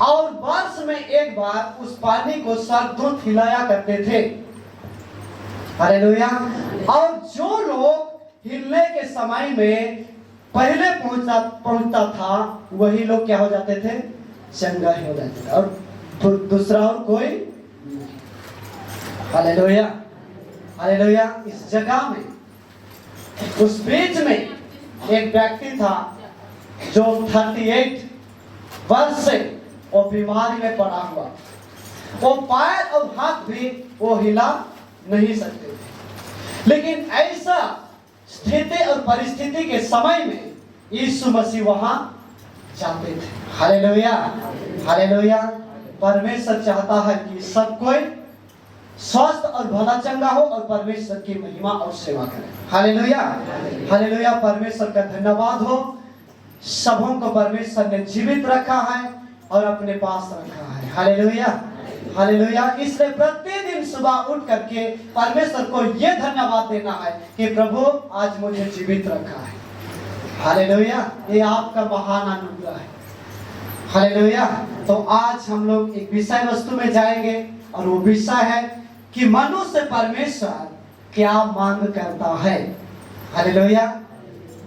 और वर्ष में एक बार उस पानी को सरदूत हिलाया करते थे। हालेलुया। और जो लोग हिलने के समय में पहले पहुंचता था वही लोग क्या हो जाते थे? चंगा हो जाते थे, और दूसरा और कोई। Hallelujah, hallelujah. इस जगह में, उस बीच में एक व्यक्ति था जो 38 वर्ष से वो बीमारी में पड़ा हुआ, वो पैर और हाथ भी वो हिला नहीं सकते थे। लेकिन ऐसा स्थिति और परिस्थिति के समय में यीशु मसीह वहां जाते थे। Hallelujah, hallelujah. परमेश्वर चाहता है कि सब कोई स्वस्थ और भला चंगा हो और परमेश्वर की महिमा और सेवा करे। Hallelujah, hallelujah. परमेश्वर का धन्यवाद हो, सबों को परमेश्वर ने जीवित रखा है और अपने पास रखा है। Hallelujah, hallelujah. इसलिए प्रतिदिन सुबह उठ करके परमेश्वर को यह धन्यवाद देना है कि प्रभु आज मुझे जीवित रखा है। हालेलुया, ये आपका महान अनुग्रह है। हालेलुया। तो आज हम लोग एक विषय वस्तु में जाएंगे और वो विषय है कि मनुष्य परमेश्वर क्या मांग करता है। हालेलुया।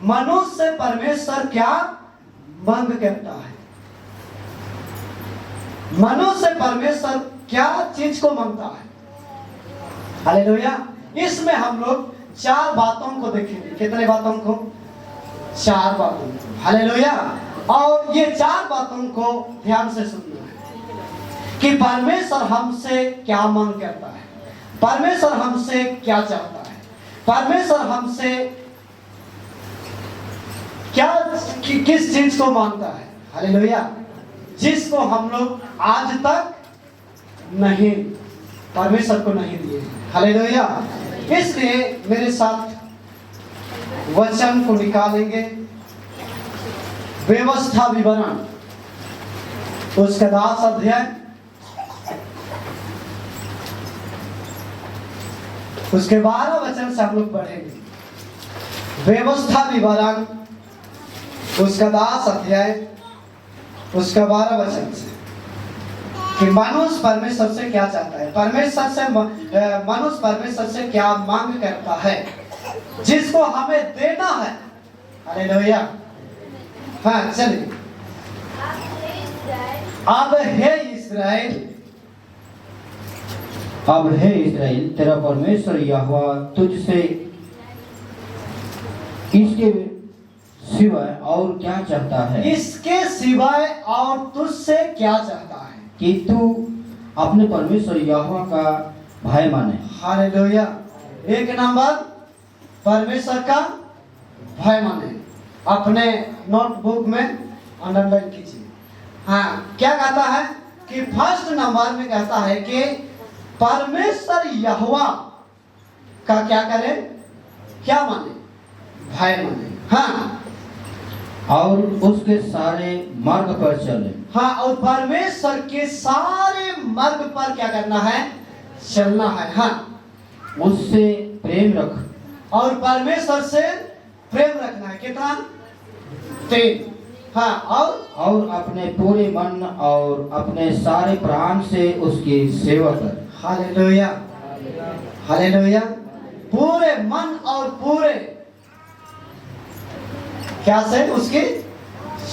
मनुष्य परमेश्वर क्या मांग करता है? मनुष्य परमेश्वर क्या चीज को मांगता है? हालेलुया। इसमें हम लोग 4 बातों को देखेंगे। कितने बातों को? 4 बातों को। हालेलुया। और ये 4 बातों को ध्यान से सुनना है कि परमेश्वर हमसे क्या मांग करता है, परमेश्वर हमसे क्या चाहता है, परमेश्वर हमसे क्या किस चीज को मांगता है। हालेलुया। जिसको हम लोग आज तक नहीं, परमेश्वर को नहीं दिए। हालेलुया। इसलिए मेरे साथ वचन को निकालेंगे, व्यवस्था विवरण उसका 10 अध्याय, उसके 12 वचन से हम लोग पढ़ेंगे। व्यवस्था विवरण उसका 10 अध्याय उसका 12 वचन से कि मनुष्य परमेश्वर से क्या चाहता है, मनुष्य परमेश्वर से क्या मांग करता है, जिसको हमें देना है। हालेलुया। हाँ, चलिए। अब हे इस्राएल, तेरा परमेश्वर यहोवा तुझसे इसके सिवाय और क्या चाहता है? इसके सिवाय और तुझसे क्या चाहता है? कि तू अपने परमेश्वर यहोवा का भय माने। हालेलुया। 1 नंबर, परमेश्वर का भय माने। अपने नोटबुक में अंडरलाइन कीजिए। हाँ, क्या कहता है कि फर्स्ट नंबर में कहता है कि परमेश्वर यहोवा का क्या करे? क्या माने? भय माने। हाँ, और उसके सारे मार्ग पर चले। हाँ, और परमेश्वर के सारे मार्ग पर क्या करना है? चलना है। हाँ, उससे प्रेम रख। और परमेश्वर से प्रेम रखना है। कितना? 3। हाँ, और अपने पूरे मन और अपने सारे प्राण से उसकी सेवा कर। Hallelujah, hallelujah. पूरे मन और पूरे क्या से उसकी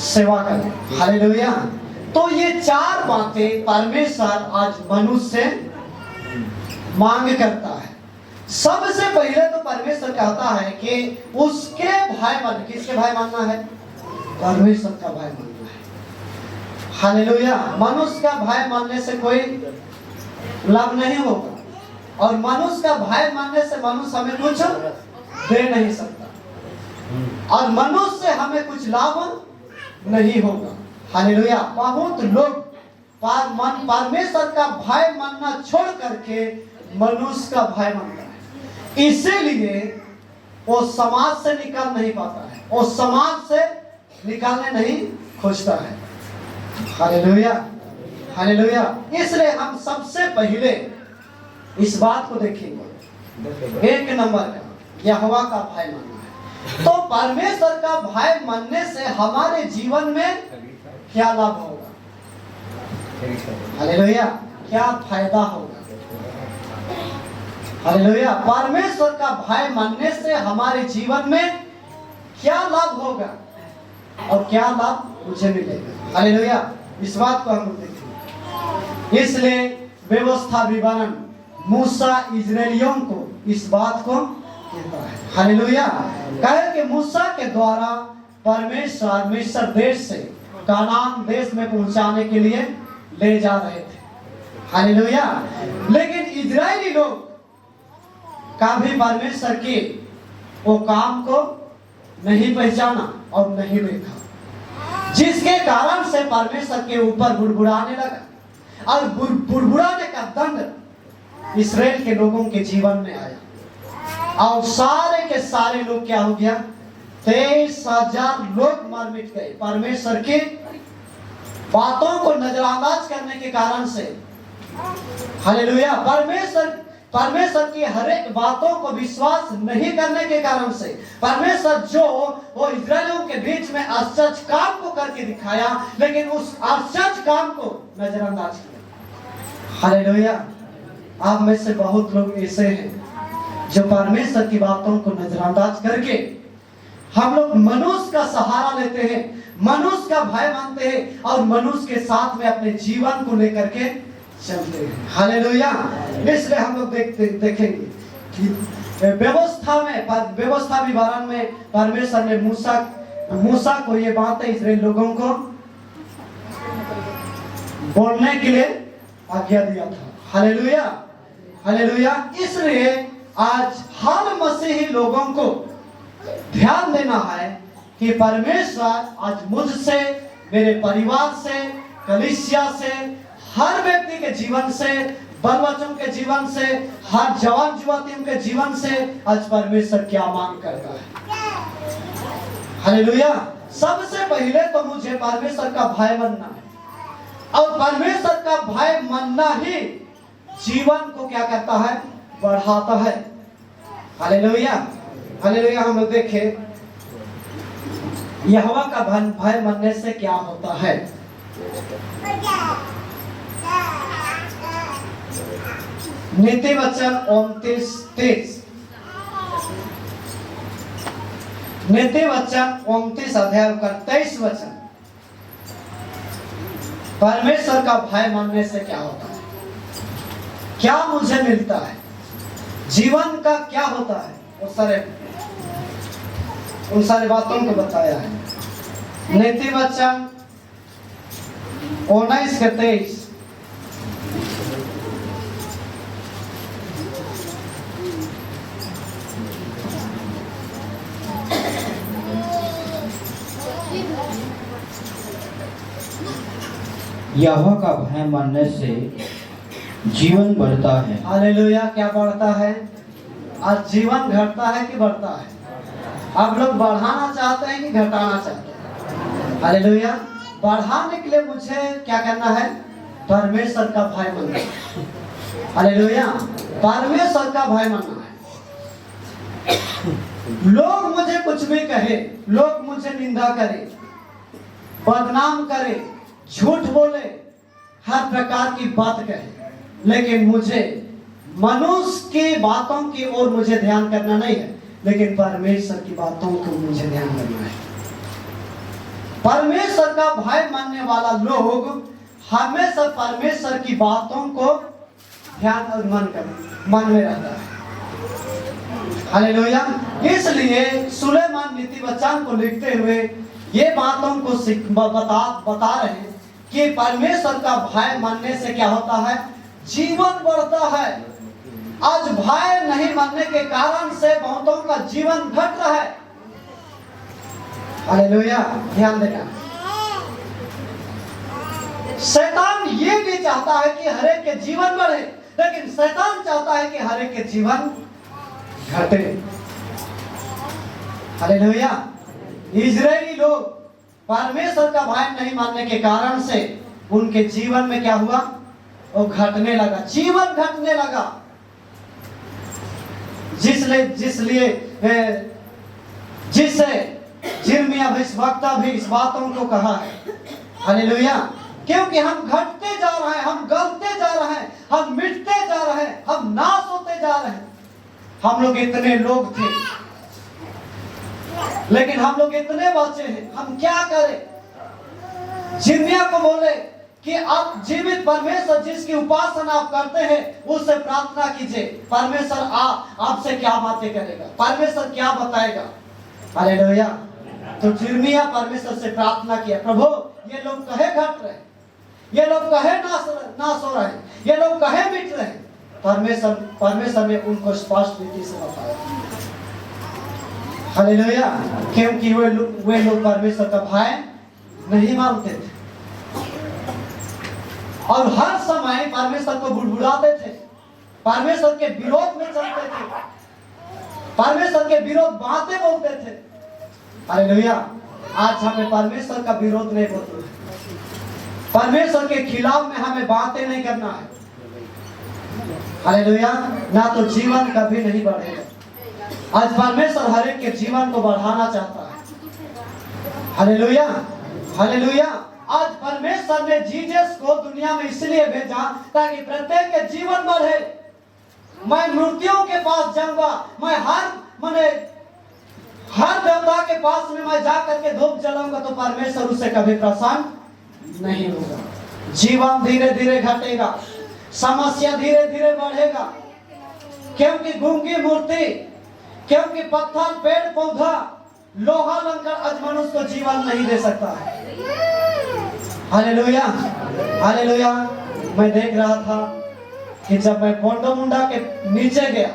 सेवा करें। हालेलुया। तो ये 4 बातें परमेश्वर आज मनुष्य से मांग करता है। सबसे पहले तो परमेश्वर कहता है कि उसके भय मानना। किसके भय मानना है? परमेश्वर का भय मानना है। हालेलुया। मनुष्य का भय मानने से कोई लाभ नहीं होगा, और मनुष्य का भय मानने से मनुष्य हमें कुछ दे नहीं सकता, और मनुष्य से हमें कुछ लाभ नहीं होगा। हालेलुया। बहुत लोग परमेश्वर का भय मानना छोड़ करके मनुष्य का भय मानता है, इसीलिए वो समाज से निकल नहीं पाता है, वो समाज से निकालने नहीं खोजता है। Hallelujah, hallelujah. इसलिए हम सबसे पहले इस बात को देखेंगे। 1 नंबर का यहोवा का भय मानना है। तो परमेश्वर का भय मानने से हमारे जीवन में क्या लाभ होगा? हालेलुया, क्या फायदा होगा? हालेलुया, परमेश्वर का भय मानने से हमारे जीवन में क्या लाभ होगा और क्या लाभ मुझे मिलेगा? हालेलुया, इस बात को हम देखेंगे। इसलिए व्यवस्था विवरण मूसा इजरायलियों को इस बात को कहता है। हालेलुया, कहे कि मूसा के द्वारा परमेश्वर मिस्र देश से कानान देश में पहुंचाने के लिए ले जा रहे थे। हालेलुया, लेकिन इजरायली लोग का भी परमेश्वर के वो काम को नहीं पहचाना और नहीं देखा, जिसके कारण से परमेश्वर के ऊपर बुड़बुड़ाने लगा और बुड़बुड़ाने का दंड इस्राएल के लोगों के जीवन में आया और सारे के सारे लोग क्या हो गया? 23,000 लोग मर मिट गए परमेश्वर की बातों को नजरअंदाज करने के कारण से। हालेलुया, परमेश्वर की हर एक बातों को विश्वास नहीं करने के कारण से परमेश्वर जो वो इजरायलियों के बीच में आश्चर्य काम को करके दिखाया, लेकिन उस आश्चर्य काम को नजरअंदाज किया। हालेलुया, आप में से बहुत लोग ऐसे हैं जो परमेश्वर की बातों को नजरअंदाज करके हम लोग मनुष्य का सहारा लेते हैं, मनुष्य का भय मानते हैं और मनुष्य के साथ में अपने जीवन को लेकर के चलते हैं। हालेलुया, इसलिए हम लोग देखेंगे कि व्यवस्था विवरण में परमेश्वर ने मूसा को ये बातें इस्राएल लोगों को बोलने के लिए आज्ञा दिया था। हालेलुया, हालेलुया, इसलिए आज हर मसीही लोगों को ध्यान देना है कि परमेश्वर आज मुझसे, मेरे परिवार से, कलीसिया से, हर व्यक्ति के जीवन से, बाल बच्चों के जीवन से, हर जवान युवतियों के जीवन से आज परमेश्वर क्या मांग करता है। हालेलुया, सबसे पहले तो मुझे परमेश्वर का भय मानना है और परमेश्वर का भय मानना ही जीवन को क्या करता है? बढ़ाता है। हालेलुया, हालेलुया, हम लोग देखें यहोवा का भय मानने से क्या होता है। नीति वचन 29:30, नीति वचन 29 अध्याय का 23 वचन। परमेश्वर का भय मानने से क्या होता है? क्या मुझे मिलता है? जीवन का क्या होता है? उन सारे बातों को बताया है। नीति वचन 19:23, यहोवा का भय मानने से जीवन बढ़ता है। हालेलुया, क्या बढ़ता है? आज जीवन घटता है कि बढ़ता है? आप लोग बढ़ाना चाहते हैं कि घटाना चाहते हैं? हालेलुया, बढ़ाने के लिए मुझे क्या करना है? परमेश्वर का भय मानना है। हालेलुया, परमेश्वर का भय मानना है। लोग मुझे कुछ भी कहे, लोग मुझे निंदा करे, बदनाम करे, झूठ बोले, हर प्रकार की बात कहे, लेकिन मुझे मनुष्य की बातों की ओर मुझे ध्यान करना नहीं है, लेकिन परमेश्वर की बातों को मुझे ध्यान करना है। परमेश्वर का भय मानने वाला लोग हमेशा परमेश्वर की बातों को ध्यान और मन में रहता है। हालेलुया, इसलिए सुलेमान नीति वचन को लिखते हुए ये बातों को बता रहे हैं कि परमेश्वर का भय मानने से क्या होता है? जीवन बढ़ता है। आज भय नहीं मानने के कारण से बहुतों का जीवन घट रहा है। हालेलुया, ध्यान देना। शैतान ये भी चाहता है कि हर एक के जीवन बढ़े, लेकिन शैतान चाहता है कि हर एक के जीवन घटे। हालेलुया, इजरायली लोग परमेश्वर का भय नहीं मानने के कारण से उनके जीवन में क्या हुआ? वो घटने लगा, जीवन घटने लगा। जिससे यिर्मयाह भविष्यवक्ता भी इस बातों को कहा है। हालेलुया, क्योंकि हम घटते जा रहे हैं, हम गलते जा रहे हैं, हम मिटते जा रहे हैं, हम नाश होते जा रहे हैं। हम लोग इतने लोग थे, लेकिन हम लोग इतने बचे हैं, हम क्या करें? जिर्मिया को बोले कि आप जीवित परमेश्वर जिसकी उपासना आप करते हैं उससे प्रार्थना कीजिए। परमेश्वर आपसे क्या बातें करेगा, परमेश्वर क्या बताएगा। हालेलुया। तो जिर्मिया परमेश्वर से प्रार्थना किया, प्रभु ये लोग कहे घट रहे, ये लोग कहे नाश हो रहे, ये लोग कहे मिट रहे। परमेश्वर ने उनको स्पष्ट रीति से बताया। हालेलुया। क्योंकि वे लोग परमेश्वर का भय नहीं मानते थे और हर समय परमेश्वर को बुड़बुड़ाते थे, परमेश्वर के विरोध में चलते थे, परमेश्वर के विरोध बातें बोलते थे। हालेलुया। आज हमें परमेश्वर का विरोध नहीं बोलना है, परमेश्वर के खिलाफ में हमें बातें नहीं करना है। हालेलुया। ना तो जीवन कभी नहीं बढ़ेगा। आज परमेश्वर हर एक के जीवन को बढ़ाना चाहता है। हालेलुया। हालेलुया। आज परमेश्वर ने जीसस को दुनिया में इसलिए भेजा ताकि प्रत्येक के जीवन बढ़े। मैं मूर्तियों के पास जाऊंगा, मैं हर देवता के पास में मैं जाकर के धूप जलाऊंगा तो परमेश्वर उससे कभी प्रसन्न नहीं होगा। जीवन धीरे धीरे घटेगा, समस्या धीरे धीरे बढ़ेगा, क्योंकि गूंगी मूर्ति, क्योंकि पत्थर, पेड़ पौधा, लोहा लंकर आज मनुष्य को जीवन नहीं दे सकता है। हालेलुया। हालेलुया। मैं देख रहा था कि जब मैं पोंडो मुंडा के नीचे गया,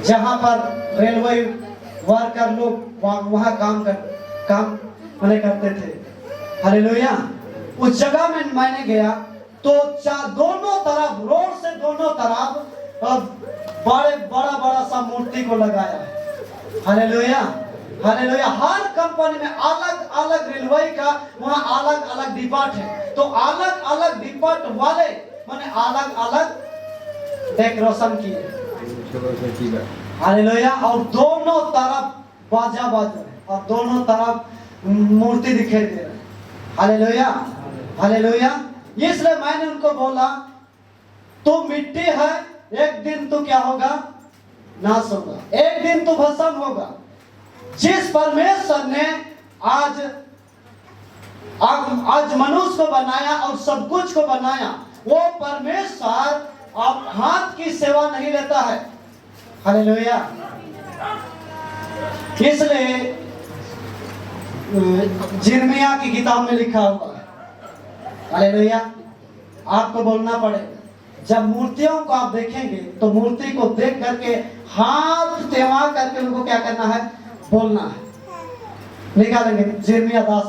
जहां पर रेलवे वर्कर लोग वहां काम करते थे। हालेलुया। उस जगह में मैंने गया तो दोनों तरफ, रोड से दोनों तरफ बड़ा सा मूर्ति को लगाया है। हालेलुया। हालेलुया। हर कंपनी में अलग अलग रेलवे का वहाँ अलग अलग डिपार्ट है, तो अलग अलग डिपार्ट वाले माने अलग अलग डेकोरेशन किए। हालेलुया। और दोनों तरफ बाजा बाज रहे और दोनों तरफ मूर्ति दिखाई दे रहे। हालेलुया। हालेलुया। इसलिए मैंने उनको बोला, तू मिट्टी है, एक दिन तू क्या होगा? नाश होगा, एक दिन तू भस्म होगा। जिस परमेश्वर ने आज मनुष्य को बनाया और सब कुछ को बनाया, वो परमेश्वर अब हाथ की सेवा नहीं लेता है। हालेलुया। इसलिए जिर्मिया की किताब में लिखा हुआ है। हालेलुया। आपको बोलना पड़ेगा। जब मूर्तियों को आप देखेंगे तो मूर्ति को देख करके हाथ तेवा करके उनको क्या करना है? बोलना है। निकालेंगे जिर्मिया 10।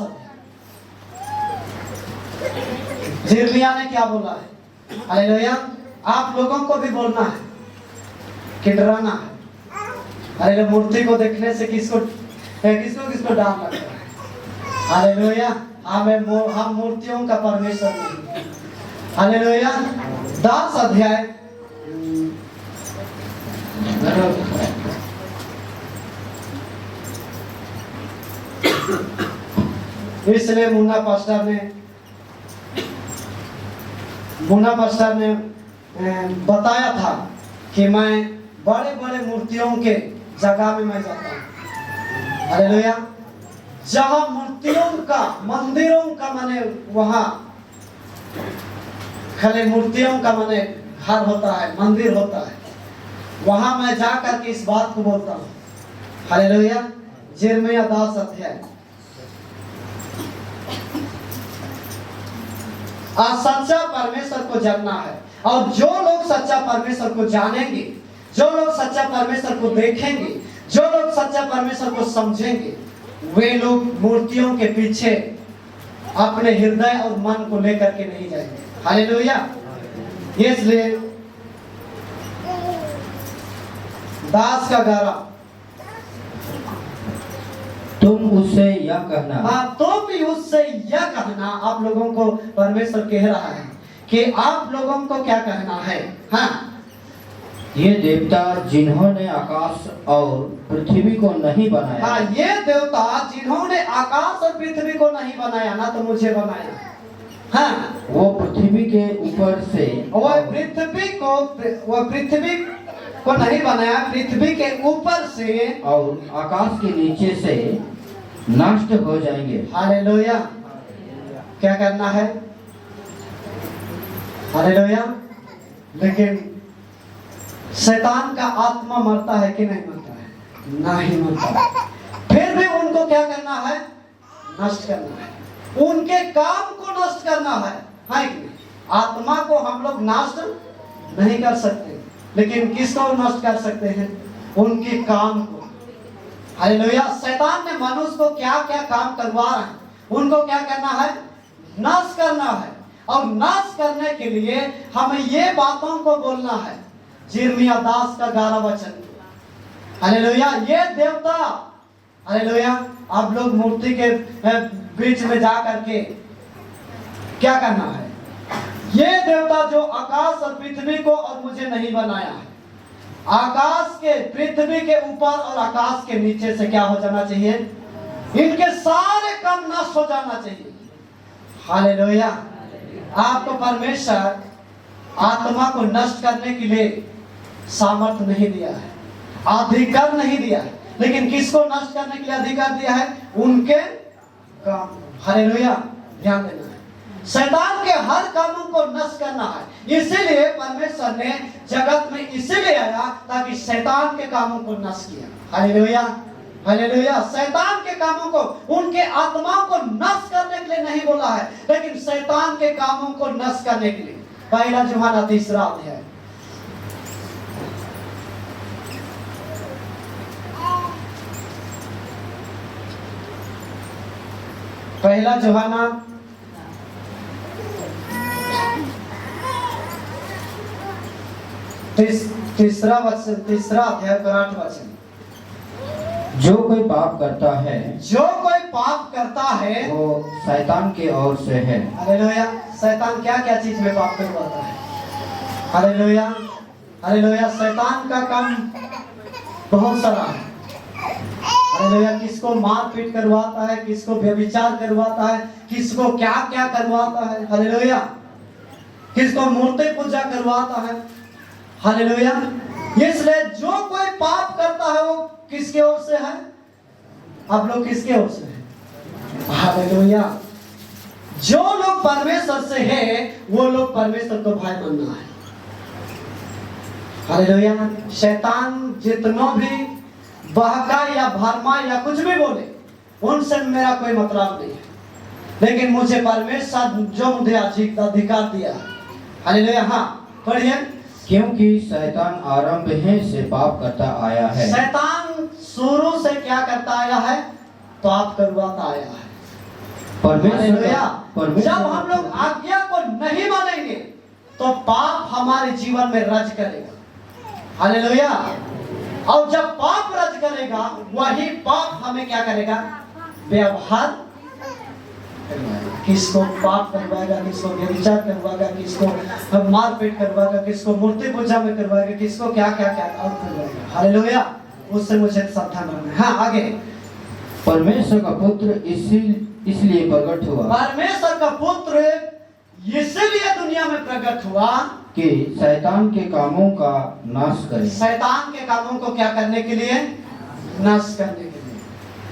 जिर्मिया ने क्या बोला है? हालेलुया। आप लोगों को भी बोलना है कि डराना है। अरे मूर्ति को देखने से किसको डर लगता है? हालेलुया। हम मूर्तियों का परमेश्वर नहीं। हालेलुया। 10 अध्याय इसलिए मुन्ना पास्टर ने बताया था कि मैं बड़े बड़े मूर्तियों के जगह में मैं जाता हूँ। हालेलुया। जहाँ मूर्तियों का, मंदिरों का माने वहाँ खाली मूर्तियों का माने घर होता है, मंदिर होता है, वहां मैं जाकर के इस बात को बोलता हूँ। हालेलुया। जिर्मिया 10 अध्याय। आज सच्चा परमेश्वर को जानना है, और जो लोग सच्चा परमेश्वर को जानेंगे, जो लोग सच्चा परमेश्वर को देखेंगे, जो लोग सच्चा परमेश्वर को समझेंगे, वे लोग मूर्तियों के पीछे अपने हृदय और मन को लेकर के नहीं जाएंगे। हालेलुया। इसलिए दास का गारा, तुम उससे यह कहना। हाँ, तुम भी उससे यह कहना। आप लोगों को परमेश्वर कह रहा है कि आप लोगों को क्या कहना है? हाँ, ये देवता जिन्होंने आकाश और पृथ्वी को नहीं बनाया। हाँ, ये देवता जिन्होंने आकाश और पृथ्वी को नहीं बनाया, ना तो मुझे बनाया। हाँ, वो पृथ्वी के ऊपर से वह पृथ्वी को नहीं बनाया, पृथ्वी के ऊपर से और आकाश के नीचे से नष्ट हो जाएंगे। हालेलुया। क्या करना है? हालेलुया। लेकिन शैतान का आत्मा मरता है कि नहीं मरता है? नहीं मरता। फिर भी उनको क्या करना है? नष्ट करना है, उनके काम को नष्ट करना है कि नहीं? आत्मा को हम लोग नष्ट नहीं कर सकते, लेकिन किसको नष्ट कर सकते हैं? उनके काम को। हालेलुया। शैतान ने मनुष्य को क्या क्या काम करवा रहा है, उनको क्या करना है? नाश करना है। और नाश करने के लिए हमें ये बातों को बोलना है। यिर्मयाह 10 का 11 वचन। हालेलुया। ये देवता, हालेलुया, आप लोग मूर्ति के बीच में जा करके क्या करना है? ये देवता जो आकाश और पृथ्वी को और मुझे नहीं बनाया है, आकाश के, पृथ्वी के ऊपर और आकाश के नीचे से क्या हो जाना चाहिए? इनके सारे काम नष्ट हो जाना चाहिए। हालेलुया। आपको परमेश्वर आत्मा को नष्ट करने के लिए सामर्थ्य नहीं दिया है, अधिकार नहीं दिया है, लेकिन किसको नष्ट करने के लिए अधिकार दिया है? उनके काम। हालेलुया। ध्यान देना है, शैतान के हर कामों को नष्ट करना है। इसीलिए परमेश्वर ने जगत में इसीलिए आया ताकि शैतान के कामों को नष्ट किया। हालेलुया। हालेलुया। शैतान के कामों को, उनके आत्माओं को नष्ट करने के लिए नहीं बोला है, लेकिन शैतान के कामों को नष्ट करने के लिए। पहला यूहन्ना 3 अध्याय। पहला यूहन्ना 3 अध्याय का 8 वचन। जो कोई पाप करता है, जो कोई पाप करता है वो शैतान की ओर से है। हालेलुया। शैतान क्या क्या चीज में पाप करवाता है? हालेलुया। हालेलुया। शैतान का काम बहुत सारा है। हालेलुया। किसको मार पीट करवाता है, किसको व्यभिचार करवाता है, किसको क्या क्या करवाता है। हालेलुया। किसको मूर्ति पूजा करवाता है। हालेलुया। इसलिए जो कोई पाप करता है वो किसके ओर से है? आप लोग किसके ओर से हैं? हालेलुया। जो लोग परमेश्वर से हैं, वो लोग परमेश्वर को भाई मानना है। हालेलुया। शैतान जितना भी बहका या भरमा या कुछ भी बोले, उनसे मेरा कोई मतलब नहीं है, लेकिन मुझे परमेश्वर जो मुझे अधिकार दिया है। हालेलुया। हाँ, पढ़िए। क्योंकि शैतान आरंभ ही से पाप करता आया है। शैतान शुरू से क्या करता आया है? पाप करवाता आया है। परमेश्वर जब हम लोग आज्ञा को नहीं मानेंगे तो पाप हमारे जीवन में राज करेगा। हालेलुया। और जब पाप राज करेगा, वही पाप हमें क्या करेगा? व्यवहार। किसको पाप करवाएगा, किसको व्यभिचार करवाएगा, किसको मारपीट करवाएगा, किसको मूर्ति पूजा में करवाएगा, किसको क्या क्या क्या और करवाएगा। हालेलुया। उससे मुझे सावधान रहना है। हाँ, आगे। परमेश्वर का पुत्र इसलिए प्रकट हुआ, परमेश्वर का पुत्र इसलिए दुनिया में प्रकट हुआ कि शैतान के कामों का नाश करे। शैतान के कामों को क्या करने के लिए? नाश करने के लिए।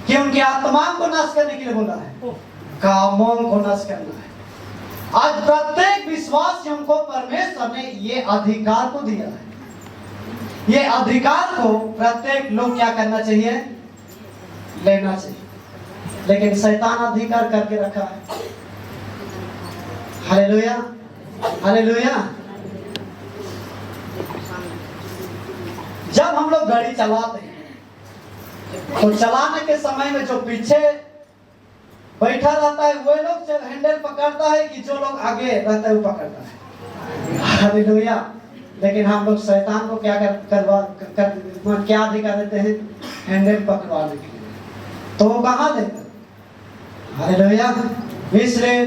कि उनकी आत्मा को नाश करने के लिए बोला है, कामों को नाश करना है। आज प्रत्येक विश्वासियों को परमेश्वर ने ये अधिकार को दिया है। ये अधिकार को प्रत्येक लोग क्या करना चाहिए? लेना चाहिए। लेकिन शैतान अधिकार करके रखा है। हालेलुया। हालेलुया। जब हम लोग गाड़ी चलाते हैं तो चलाने के समय में जो पीछे बैठा रहता है वो लोग हैंडल पकड़ता है कि जो लोग आगे रहता है वो पकड़ता है। हालेलुया। लेकिन हम लोग शैतान को क्या क्या अधिकार देते हैं? हैंडल पकड़वाने के लिए। तो वो कहाँ देता? हालेलुया। इसलिए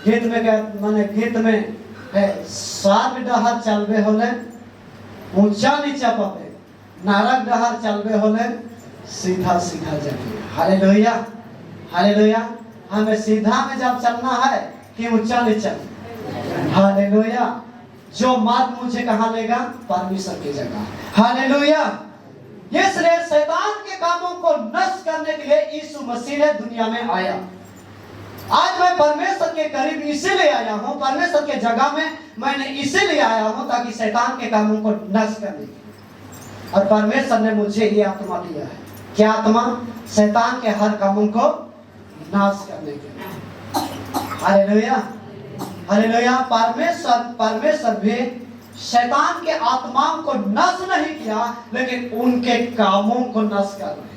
गीत में क्या माने? गीत में है, सात डहर चलबे होले ऊंचा नीचा पपे, नारक डहर चलबे होले सीधा सीधा जाके। हालेलुया। हालेलुया। हमें सीधा में जब चलना है कि ऊंचा ले चल। हालेलुया। जो मार्ग मुझे कहाँ लेगा? परमेश्वर की जगह। हालेलुया। इसलिए शैतान के कामों को नष्ट करने के लिए यीशु मसीह ने दुनिया में आया। आज मैं परमेश्वर के करीब इसीलिए आया हूँ, परमेश्वर के जगह में मैंने इसीलिए आया हूँ ताकि शैतान के कामों को नष्ट करने के लिए। और परमेश्वर ने मुझे ये आत्मा दिया है। क्या आत्मा? शैतान के हर कामों को नाश करने के लिए। हालेलुया। हालेलुया। परमेश्वर भी शैतान के आत्माओं को नष्ट नहीं किया, लेकिन उनके कामों को नष्ट कर रहे।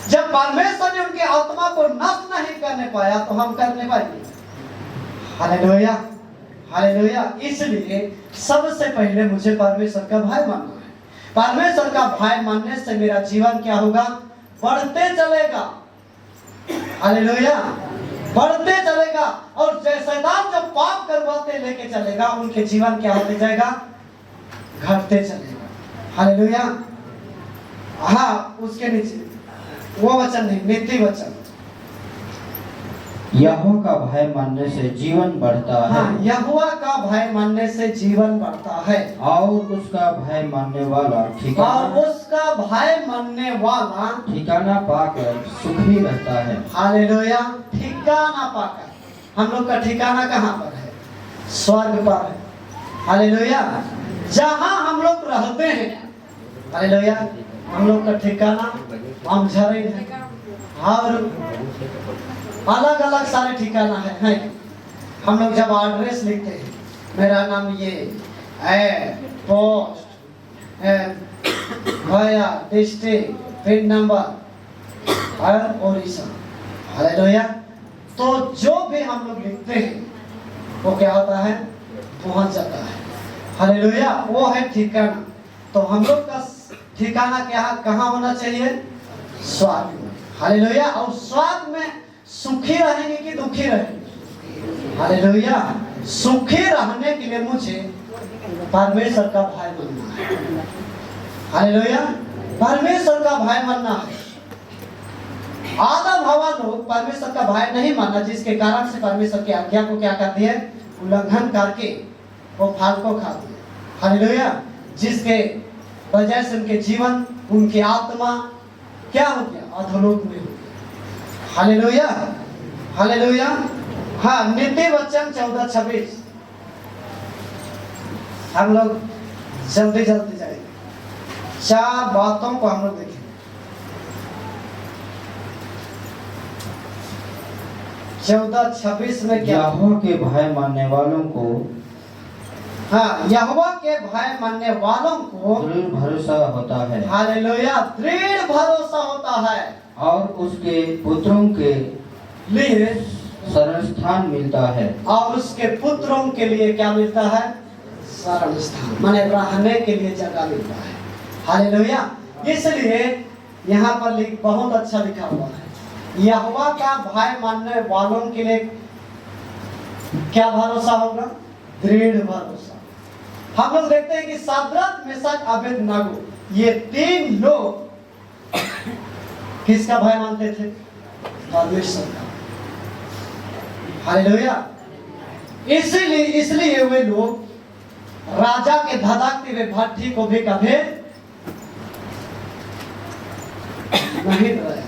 जब परमेश्वर ने उनके आत्मा को नष्ट नहीं करने पाया तो हम करने पाएंगे? हालेलुया। हालेलुया। इसलिए सबसे पहले मुझे परमेश्वर का भय मानना है। परमेश्वर का भय मानने से मेरा जीवन क्या होगा? बढ़ते चलेगा। हालेलुया। बढ़ते चलेगा। और शैतान जब पाप करवाते लेके चलेगा, उनके जीवन क्या होते जाएगा? घटते चलेगा। हालेलुया। हाँ, उसके नीचे वो वचन नहीं, नीति वचन। यहोवा का भय मानने से जीवन बढ़ता है। हाँ, यहोवा का भय मानने से जीवन बढ़ता है। और उसका भय मानने वाला ठिकाना पाकर सुखी रहता है। हालेलुया। ठिकाना पाकर। हम लोग का ठिकाना कहाँ पर है? स्वर्ग पर है। हालेलुया। जहाँ हम लोग रहते हैं। हालेलुया। हम लोग का ठिकाना हम झरे हैं और अलग अलग सारे ठिकाना है। हम लोग जब एड्रेस लिखते हैं, मेरा नाम ये पोस्ट भैया डिस्ट्रिक्ट पिन नंबर और ओडिशा। हालेलुया। तो जो भी हम लोग लिखते हैं वो क्या होता है? पहुंच जाता है। हालेलुया। वो है ठिकाना। तो हम लोग का ठिकाना क्या कहाँ होना चाहिए? स्वर्ग में। हालेलुया। और स्वर्ग में सुखी रहेंगे कि दुखी रहेंगे? हालेलुया। सुखी रहने के लिए मुझे परमेश्वर का भय मानना है। हालेलुया। परमेश्वर का भय मानना है। आदम हवा लोग परमेश्वर का भय नहीं माना, जिसके कारण से परमेश्वर की आज्ञा को क्या कर दिए? उल्लंघन करके वो फल को खा दिए। हालेलुया। जिसके वजह से उनके जीवन, उनकी आत्मा क्या हो गया? अधोलोक में हो गया। हालेलुया। हालेलुया। हाँ, नीति वचन 14:26। हम लोग जल्दी जल्दी जाएंगे। 4 बातों को हम लोग देखेंगे। 14:26 में क्या? यहोवा के भय मानने वालों को, हाँ, यहोवा के भय मानने वालों को दृढ़ भरोसा होता है। हालेलुया। दृढ़ भरोसा होता है। और उसके पुत्रों के लिए शरण स्थान मिलता है। और उसके पुत्रों के लिए क्या मिलता है? शरण स्थान, माने रहने के लिए जगह मिलता है। हालेलुया। इसलिए यहाँ पर बहुत अच्छा लिखा हुआ है, यहोवा का भय मानने वालों के लिए क्या भरोसा होगा? दृढ़ भरोसा। हम लोग देखते हैं कि शाद्रक, मेशक, अबेदनगो, ये 3 लोग किसका भय मानते थे? परमेश्वर का। हालेलुया। इसलिए वे लोग राजा के धधकते हुए भट्ठी को भी कभी नहीं डराया।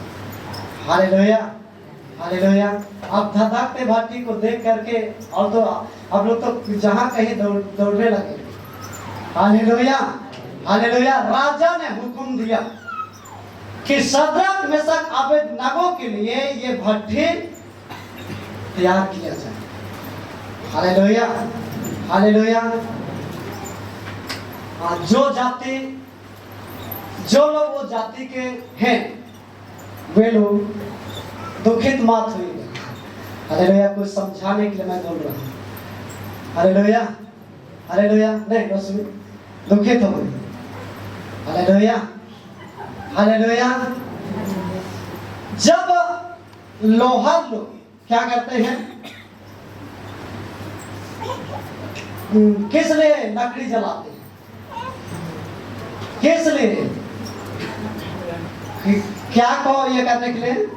हालेलुया। हालेलुया। अब धधकते भट्ठी को देख करके और तो अब लोग तो जहां कहीं दौड़ने लगे। हालेलुया। हालेलुया। राजा ने हुक्म दिया कि शाद्रक, मेशक, अबेदनगो के लिए ये भट्ठी तैयार किया जाए। हालेलुया। हालेलुया। जो जाति, जो लोग वो जाति के हैं, वे लोग दुखित मत हुए। हालेलुया। कुछ समझाने के लिए मैं बोल रहा हूँ। हालेलुया। हालेलुया। नहीं बस दुखित हो गए। हालेलुया। हालेलुया। जब लोहार लोग क्या करते हैं? किस लिए लकड़ी जलाते हैं? किस लिए? क्या को ये करने के लिए?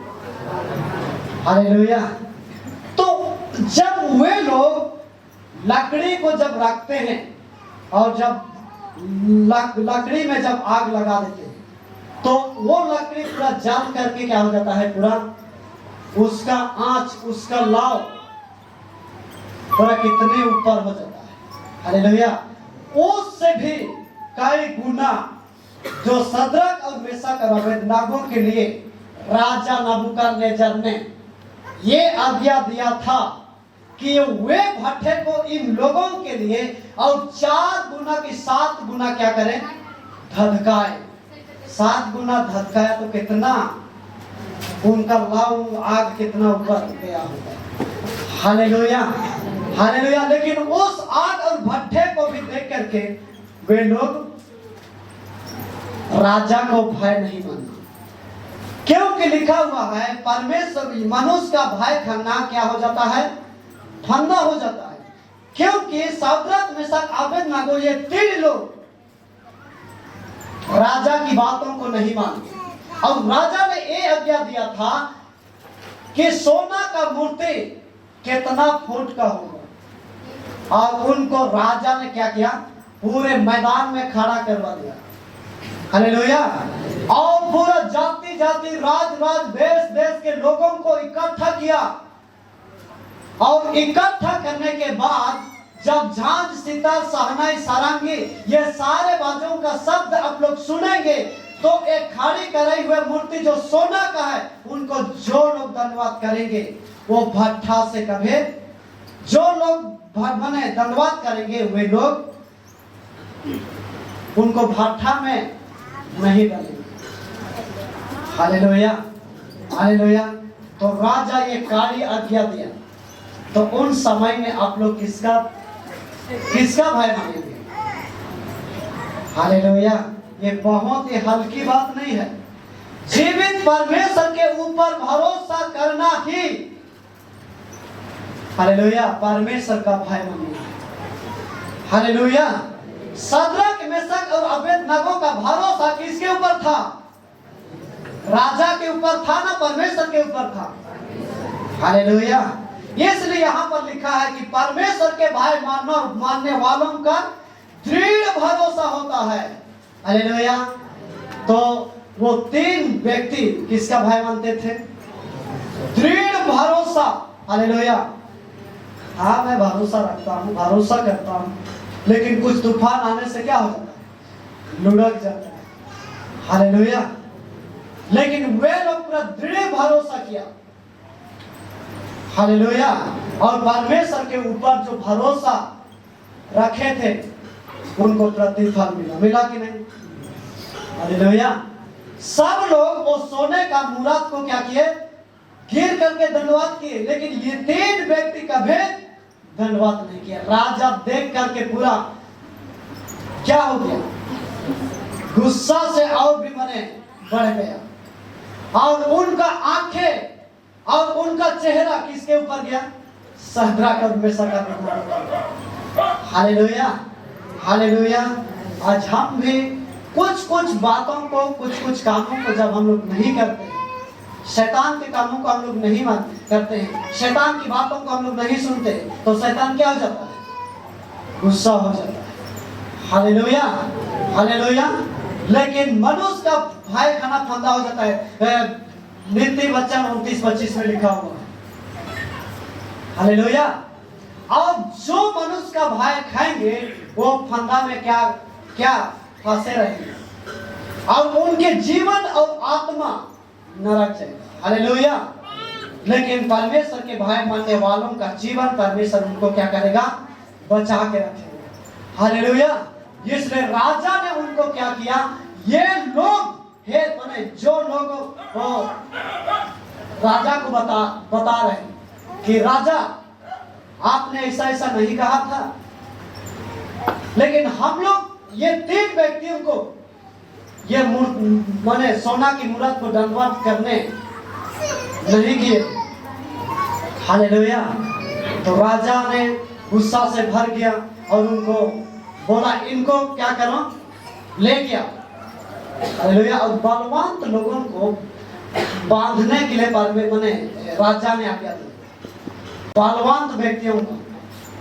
हालेलुया। तो जब वे लोग लकड़ी को जब रखते हैं और जब लकड़ी में जब आग लगा देते हैं तो वो लकड़ी पूरा जल करके क्या हो जाता है, पूरा उसका आंच, उसका लाव पूरा कितने ऊपर हो जाता है। हालेलुया। उससे भी कई गुना जो सदरक और मेशक और अबेदनगो के लिए राजा नबूकदनेस्सर ने ये आज्ञा दिया था कि वे भट्ठे को इन लोगों के लिए और 4 गुना की 7 गुना क्या करें, धधकाए। 7 गुना धधकाया तो कितना उनका लाव आग कितना ऊपर गया होगा। Hallelujah, hallelujah. लेकिन उस आग और भट्ठे को भी देख करके वे लोग राजा को भय नहीं माना, क्योंकि लिखा हुआ है परमेश्वर मनुष्य का भय करना क्या हो जाता है, ठंडा हो जाता है। क्योंकि सदरक मेशक अबेदनगो ये 3 लोग राजा की बातों को नहीं माने और राजा ने ये आज्ञा दिया था कि सोना का मूर्ति कितना फुट का होगा, और उनको राजा ने क्या किया, पूरे मैदान में खड़ा करवा दिया। हालेलुया। और पूरा जाति जाति राज राज देश देश के लोगों को इकट्ठा किया और इकट्ठा करने के बाद जब झांझ सितार सहनाई सारंगी ये सारे बाजों का शब्द आप लोग सुनेंगे तो एक खड़ी कराई हुए मूर्ति जो सोना का है उनको जो लोग धन्यवाद करेंगे वो भट्ठा से कभी, जो लोग बने धन्यवाद करेंगे वे लोग उनको भट्ठा में नहीं डालेंगे। Hallelujah, hallelujah. तो राजा ये कार्य आज्ञा दिया तो उन समय में आप लोग किसका भय मानेंगे? हालेलुया। ये बहुत ही हल्की बात नहीं है। जीवित परमेश्वर के ऊपर भरोसा करना ही, हालेलुया, परमेश्वर का भय मानेंगे। हालेलुया। सदरक मेशक और अबेदनगो का भरोसा किसके ऊपर था? राजा के ऊपर था ना, परमेश्वर के ऊपर था। हालेलुया। इसलिए यहाँ पर लिखा है कि परमेश्वर के भय मानने वालों का दृढ़ भरोसा होता है। हालेलुया। तो वो 3 व्यक्ति किसका भय मानते थे? दृढ़ भरोसा। हालेलुया। हाँ, मैं भरोसा रखता हूँ, भरोसा करता हूँ, लेकिन कुछ तूफान आने से क्या हो जाता है, लुढ़क जाता है। हालेलुया। लेकिन वे लोग पूरा दृढ़ भरोसा किया। हालेलुया। और परमेश्वर के ऊपर जो भरोसा रखे थे उनको प्रतिफल मिला कि नहीं? हालेलुया। सब लोग वो सोने का मूरत को क्या किए, गिर करके धन्यवाद किए, लेकिन ये 3 व्यक्ति कभी धन्यवाद नहीं किया। राजा देख करके पूरा क्या हो गया, गुस्सा से और भी बढ़ गया और उनका आंखें और उनका चेहरा किसके ऊपर गया? सदरक और मेशक के ऊपर। Hallelujah, hallelujah. आज हम भी कुछ बातों को, कुछ कामों को जब हम लोग नहीं करते, शैतान के कामों को हम लोग नहीं करते हैं, शैतान की बातों को हम लोग नहीं सुनते, तो शैतान क्या हो जाता है? गुस्सा हो जाता है। Hallelujah, hallelujah. लेकिन मनुष्य का भय खाना फंदा हो जाता है। नीति वचन 29-25 में लिखा हुआ है। हालेलुया। और जो मनुष्य का भय खाएंगे वो फंदा में क्या फंसे रहेंगे और उनके जीवन और आत्मा नरक जाएगा। हालेलुया। लेकिन परमेश्वर के भय मानने वालों का जीवन परमेश्वर उनको क्या करेगा? बचा के रखेगा। हालेलुया। इसलिए राजा ने उनको क्या किया? ये लोग जो लोग राजा को बता रहे कि राजा आपने ऐसा नहीं कहा था, लेकिन हम लोग ये 3 व्यक्तियों को ये माने सोना की मूरत को दंडवत करने नहीं किए। हालेलुया। तो राजा ने गुस्सा से भर गया और उनको बोला इनको क्या करो, ले गया। हालेलुया। और बलवान लोगों को बांधने के लिए राजा ने आज्ञा दी। बलवंत व्यक्तियों को,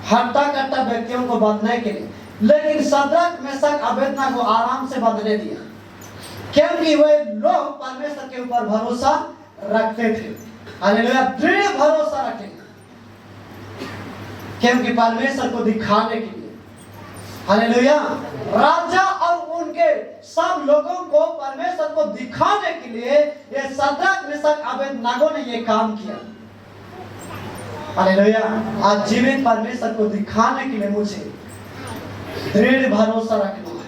हट्टा कट्टा व्यक्तियों को बांधने के लिए, लेकिन सदरक मेशक अबेदनगो को आराम से बांधने दिया, क्योंकि वे लोग परमेश्वर के ऊपर भरोसा रखते थे। हालेलुया, दृढ़ भरोसा रखे, क्योंकि परमेश्वर को दिखाने के लिए। हालेलुया, राजा और उनके सब लोगों को परमेश्वर को दिखाने के लिए ये सदरक मेशक अबेदनगो ने ये काम किया। हालेलुया, आज जीवित परमेश्वर को दिखाने के लिए मुझे दृढ़ भरोसा रखना है।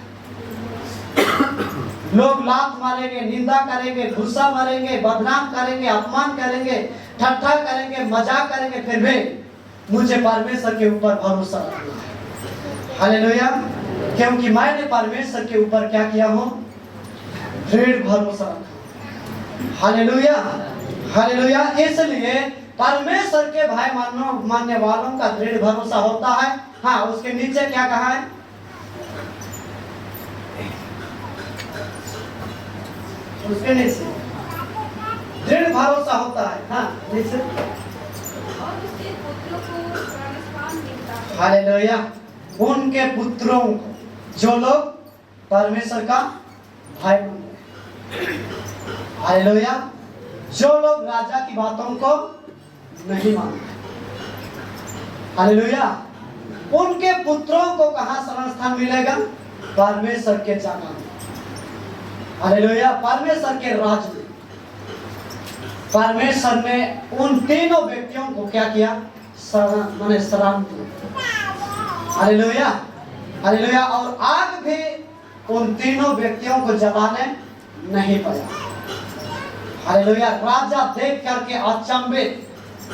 लोग लात मारेंगे, निंदा करेंगे, गुस्सा मारेंगे, बदनाम करेंगे, अपमान करेंगे, ठट्ठा करेंगे, मजाक करेंगे, फिर भी मुझे परमेश्वर के ऊपर भरोसा रखना है। हालेलुया, क्योंकि मैंने परमेश्वर के ऊपर क्या किया हूँ? दृढ़ भरोसा रखा। Hallelujah, hallelujah. इसलिए परमेश्वर के भाई मानने वालों का दृढ़ भरोसा होता है। हाँ, उसके नीचे क्या कहा है? उसके नीचे दृढ़ भरोसा होता है। हाँ, नीचे हालेलुया, उनके पुत्रों को जो लोग परमेश्वर का भाई मानते हैं। हालेलुया, जो लोग राजा की बातों को नहीं मानते। हालेलुया, उनके पुत्रों को कहाँ शरण स्थान मिलेगा? परमेश्वर के जगह में। हालेलुया, परमेश्वर के राज में। परमेश्वर ने उन तीनों व्यक्तियों को क्या किया? शरण दिया। Hallelujah, hallelujah. और आग भी उन तीनों व्यक्तियों को जलाने नहीं पाया। हालेलुया, राजा देख करके अचंभित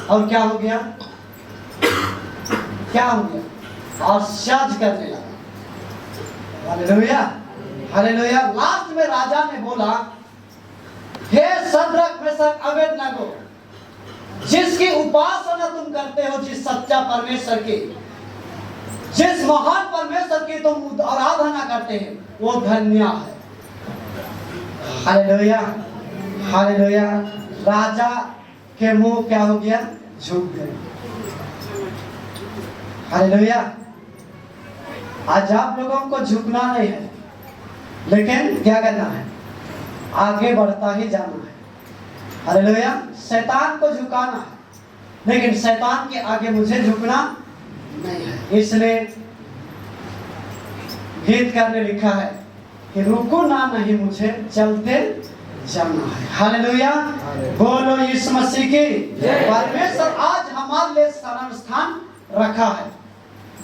और क्या हो गया? क्या हो गया? आश्चर्य करने लगा। Hallelujah, hallelujah. लास्ट में राजा ने बोला, हे सदरक मेशक अबेदनगो, जिसकी उपासना तुम करते हो, जिस सच्चा परमेश्वर की, जिस महान परमेश्वर की तुम आराधना करते हैं, वो धन्य है। Hallelujah, hallelujah. राजा के मुंह क्या हो गया? झुक गए। हालेलुया, आज आप लोगों को झुकना नहीं है, लेकिन क्या करना है? आगे बढ़ता ही जाना है। हालेलुया, शैतान को झुकाना है, लेकिन शैतान के आगे मुझे झुकना नहीं है। इसलिए गीतकार ने लिखा है कि रुको ना नहीं, मुझे चलते जाना है। हालेलुया, बोलो यीशु मसीह की। परमेश्वर आज हमारे लिए शरण स्थान रखा है,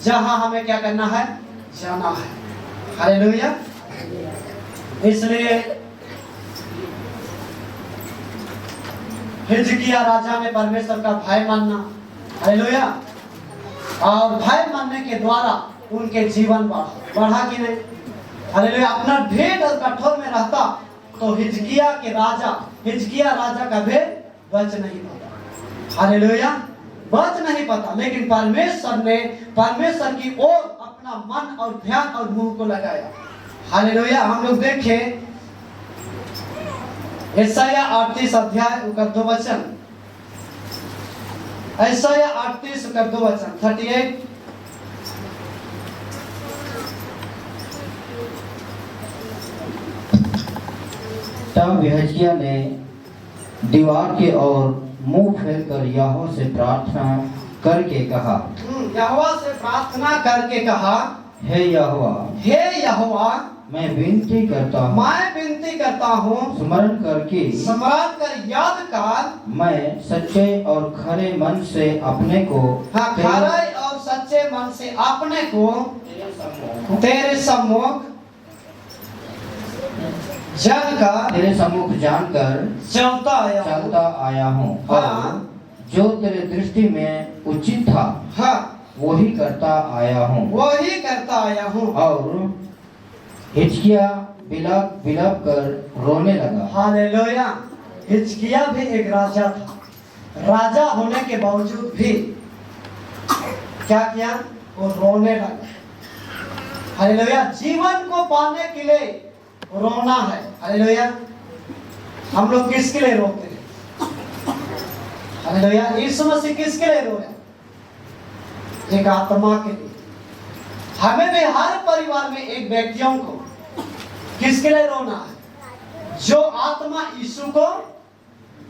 जहां हमें क्या करना है? जाना है। हालेलुया, इसलिए हिजकिय्याह राजा ने परमेश्वर का भय मानना। हालेलुया, और भय मानने के द्वारा उनके जीवन बढ़ा कि नहीं? हालेलुया, अपना भेद और कठोर में रहता तो हिजकिय्याह राजा का भेद बच नहीं पाता। हालेलुया, बच नहीं पाता, लेकिन परमेश्वर की ओर अपना मन और ध्यान और मुंह को लगाया। हालेलुया, हम लोग देखें यशायाह 38 अध्याय 2 वचन। यशायाह 38 2 वचन 38। तब हिजकिय्याह ने दीवार की ओर मुंह फेरकर यहोवा से प्रार्थना करके कहा, यहोवा से प्रार्थना करके कहा, हे यहोवा, मैं विनती करता हूँ, स्मरण कर याद कर, मैं सच्चे और खरे मन से अपने को, खरे और सच्चे मन से अपने को तेरे सम्मुख जानकर चलता आया हूँ, और जो तेरे दृष्टि में उचित था, वही करता आया हूँ। और हिजकिय्याह बिलख कर रोने लगा। हालेलुया, हिजकिय्याह भी एक राजा था। राजा होने के बावजूद भी क्या किया? वो रोने लगा। हालेलुया, जीवन को पाने के लिए रोना है। हालेलुया, हम लोग किसके लिए रोते हैं? हालेलुया, यीशु मसीह किसके लिए रो रहे हैं? एक आत्मा के लिए। हमें भी हर परिवार में एक व्यक्तियों को किसके लिए रोना है? जो आत्मा यीशु को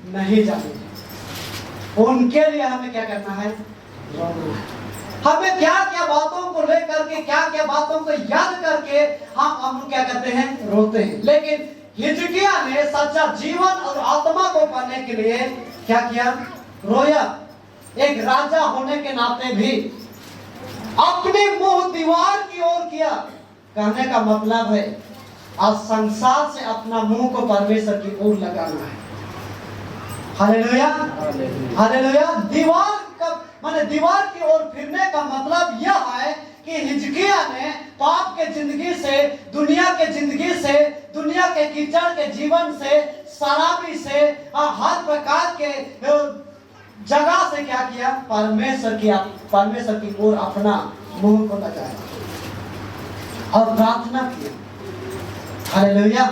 नहीं जानते, उनके लिए हमें क्या करना है? रोना है। हमें क्या क्या बातों को लेकर के, क्या क्या बातों को याद करके हम क्या करते हैं? रोते हैं। लेकिन हिजकिया ने सच्चा जीवन और आत्मा को पाने के लिए क्या किया? रोया। एक राजा होने के नाते भी अपने मुंह दीवार की ओर किया। कहने का मतलब है आज संसार से अपना मुंह को परमेश्वर की ओर लगाना है। Hallelujah, hallelujah. दीवार का माने दीवार की ओर फिरने का मतलब यह है कि हिजकिया ने पाप के जिंदगी से, दुनिया के जिंदगी से, दुनिया के कीचड़ के जीवन से, शराबी से, हर प्रकार के जगह से क्या किया? परमेश्वर की ओर अपना मुंह को लगाया और प्रार्थना की। Hallelujah,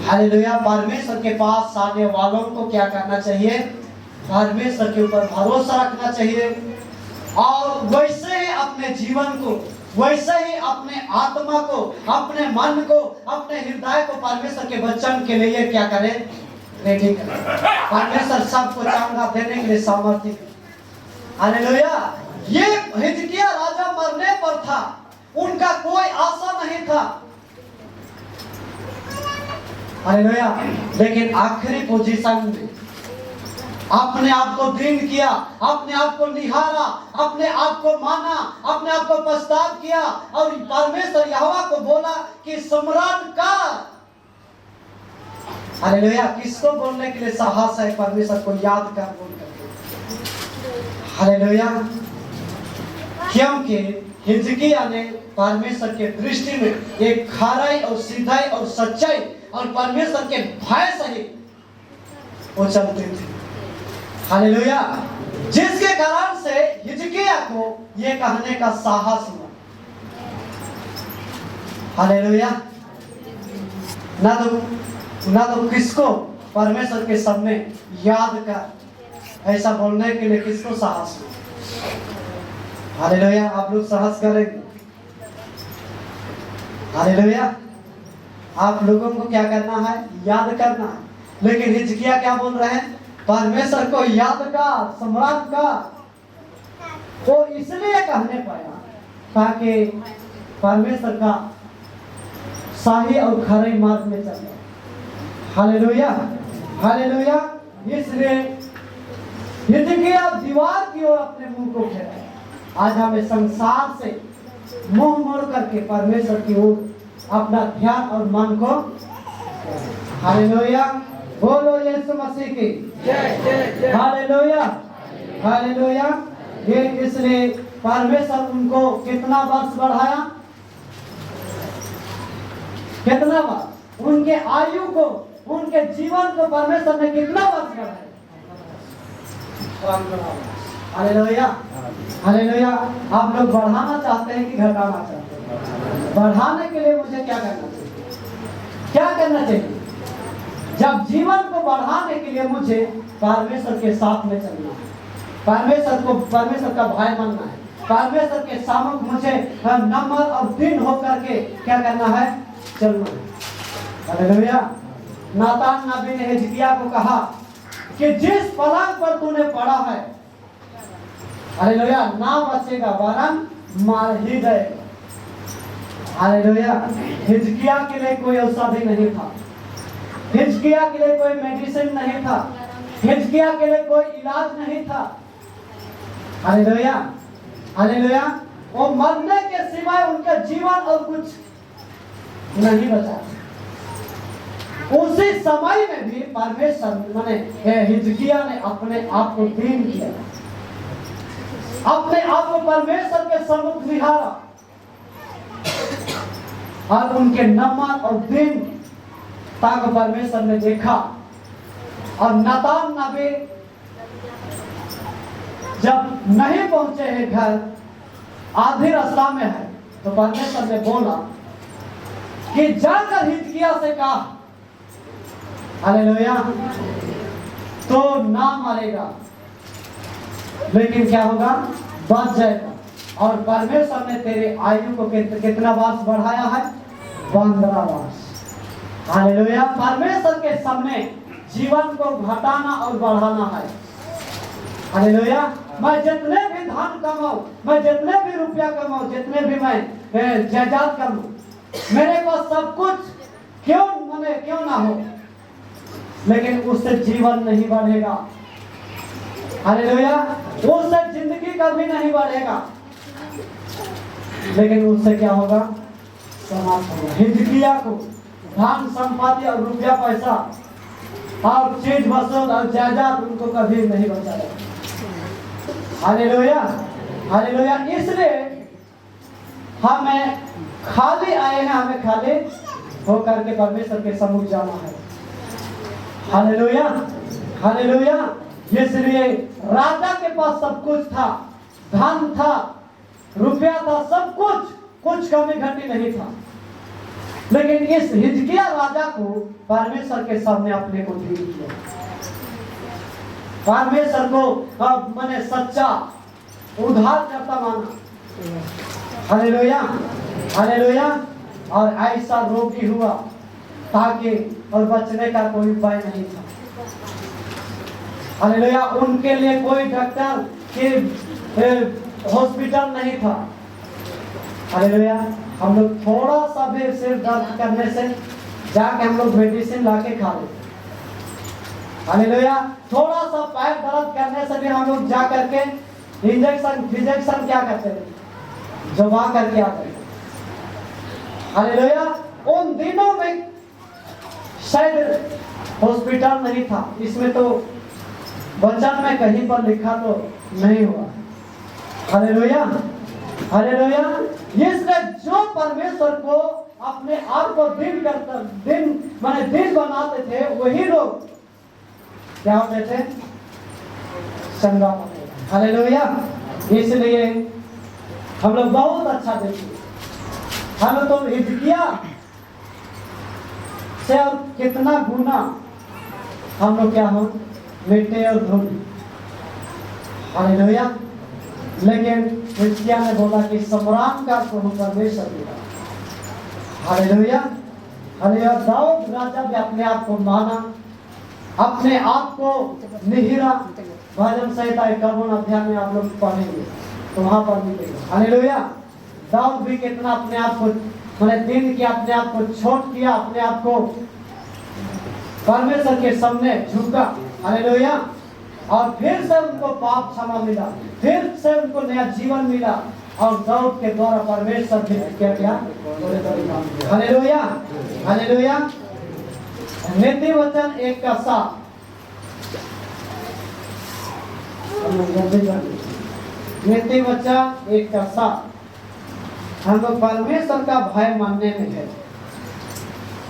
hallelujah. परमेश्वर के पास आने वालों को क्या करना चाहिए? परमेश्वर के ऊपर भरोसा रखना चाहिए और वैसे ही अपने जीवन को, वैसे ही अपने आत्मा को, अपने मन को, अपने हृदय को परमेश्वर के वचन के लिए क्या करें? रेडी करें। परमेश्वर सबको चांगा देने के लिए सामर्थ्य है। हालेलुया। ये हिजकिया राजा मरने पर था, उनका कोई आशा नहीं था। हालेलुया। लेकिन आखिरी पोजीशन में अपने आप को दीन किया, अपने आप को निहारा, अपने आप को माना, अपने आप को पछतावा किया और परमेश्वर यहोवा को बोला कि स्मरण कर। हालेलुया। किसको बोलने के लिए साहस है? परमेश्वर को याद कर बोल करके। हालेलुया। क्योंकि हिजकिया ने परमेश्वर के दृष्टि में एक खराई और सीधाई और सच्चाई और परमेश्वर के भय सहित वो चलते थे। हालेलुया। जिसके कारण से हिजकिया को ये कहने का साहस हुआ। हालेलुया। ना तो किसको परमेश्वर के सामने याद कर ऐसा बोलने के लिए किसको साहस हुआ? हालेलुया। आप लोग साहस करेंगे? हालेलुया। आप लोगों को क्या करना है? याद करना है। लेकिन हिजकिया क्या बोल रहे हैं? परमेश्वर को याद कर, स्मरण कर। वो इसलिए कहने पाया ताकि परमेश्वर का सही और खरे मार्ग में चले। Hallelujah, hallelujah. इसलिए हिजकिया दीवार की ओर अपने मुंह को फेरा। आज हमें संसार से मुंह मोड़ करके परमेश्वर की ओर अपना ध्यान और मन को। हालेलुया। बोलो यीशु मसीह की जय। Hallelujah, hallelujah. ये इसलिए परमेश्वर उनको कितना वर्ष बढ़ाया? कितना वर्ष? उनके आयु को, उनके जीवन को परमेश्वर ने कितना वर्ष बढ़ाया? Hallelujah, hallelujah. आप लोग बढ़ाना चाहते हैं कि घटाना चाहते हैं? बढ़ाने के लिए मुझे क्या करना चाहिए? क्या करना चाहिए? जब जीवन को बढ़ाने के लिए मुझे परमेश्वर के साथ में चलना है, परमेश्वर का भाई बनना है, परमेश्वर के सामने मुझे नम्र और दीन होकर के क्या करना है? चलना है। हालेलुया। नातान नबी ने हिजकिया को कहा कि जिस पलंग पर तूने पड़ा है, हालेलुया, ना बचेगा वरन मार ही जाएगा। हालेलुया। हिजकिया के लिए कोई औषधि नहीं था, हिजकिया के लिए कोई मेडिसिन नहीं था, हिजकिया के लिए कोई इलाज नहीं था। Hallelujah, hallelujah. वो मरने के सिवाय उनका जीवन और कुछ नहीं बचा। उसी समय में भी परमेश्वर माने हिजकिया ने अपने आप को दीन किया, अपने आप को परमेश्वर के सम्मुख निहारा और उनके नम्र और दीन ताक परमेश्वर ने देखा। और नातान नबी जब नहीं पहुंचे हैं घर, आधी रास्ता में है, तो परमेश्वर ने बोला कि जाकर हिजकिया से कहा, हालेलुया, तो ना मरेगा लेकिन क्या होगा? बच जाएगा। और परमेश्वर ने तेरे आयु को कितना वर्ष बढ़ाया है? 15 वर्ष। हालेलुया। परमेश्वर के सामने जीवन को घटाना और बढ़ाना है। हालेलुया। मैं जितने भी धन कमाऊं, मैं जितने भी रुपया कमाऊं, जितने भी मैं जायदाद कमाऊं, मेरे पास सब कुछ क्यों ना हो, लेकिन उससे जीवन नहीं बढ़ेगा। हालेलुया। उससे जिंदगी कभी नहीं बढ़ेगा, लेकिन उससे क्या होगा? समाप्त होगा। हिजकिय्याह को धन संपत्ति और रुपया पैसा और चीज वस्तु और जायदाद उनको कभी नहीं बचाएगा। हालेलुया। हालेलुया। इसलिए हमें खाली आए हैं, हमें खाली होकर के परमेश्वर के सम्मुख जाना है। हालेलुया। हालेलुया। इसलिए राजा के पास सब कुछ था, धन था, रुपया था, सब कुछ कमी घटी नहीं था, लेकिन इस हिजकिय्याह राजा को परमेश्वर के सामने अपने को ढील किया। परमेश्वर को मैंने सच्चा उद्धार करता माना। हालेलुया। हालेलुया। और ऐसा रोगी हुआ ताकि और बचने का कोई उपाय नहीं था। हालेलुया। उनके लिए कोई डॉक्टर के हॉस्पिटल नहीं था। हालेलुया। हम लोग थोड़ा सा भी सिर दर्द करने से जाके हम लोग मेडिसिन लाके खा लेते। हालेलुया। थोड़ा सा पैर दर्द करने से भी हम लोग जा करके इंजेक्शन क्या करते थे? जमा करके आते थे। हालेलुया। उन दिनों में शायद हॉस्पिटल नहीं था, इसमें तो वचन में कहीं पर लिखा तो नहीं हुआ। हालेलुया। हालेलुया। इसलिए जो परमेश्वर को अपने आप को दिन बनाते थे, वही लोग क्या होते थे? चंगा पाते थे। हालेलुया। इसलिए हम लोग बहुत अच्छा देखिए, हम तो हिजकिय्याह से और कितना गुना हम लोग क्या हो मिटे और धोनी। हालेलुया। लेकिन हिजकिय्याह ने बोला कि सम्राट का प्रभु परमेश्वर मिला। हालेलुया। हालेलुया। दाऊद राजा भी अपने आप को माना, अपने आप को निहिरा। भजन संहिता 51 अध्याय में आप लोग पढ़ेंगे तो वहां पर मिलेगा। हालेलुया। दाऊद भी कितना अपने आप को मैंने दिन किया, अपने आप को छोट किया, अपने आप को परमेश्वर के सामने झुका। हालेलुया। और फिर से उनको पाप क्षमा मिला, फिर से उनको नया जीवन मिला, और दाऊद के द्वारा परमेश्वर ने क्या किया? हालेलुया। हालेलुया। नीति वचन 1:7। नीति वचन 1:7। हम लोग परमेश्वर का भय मानने में है,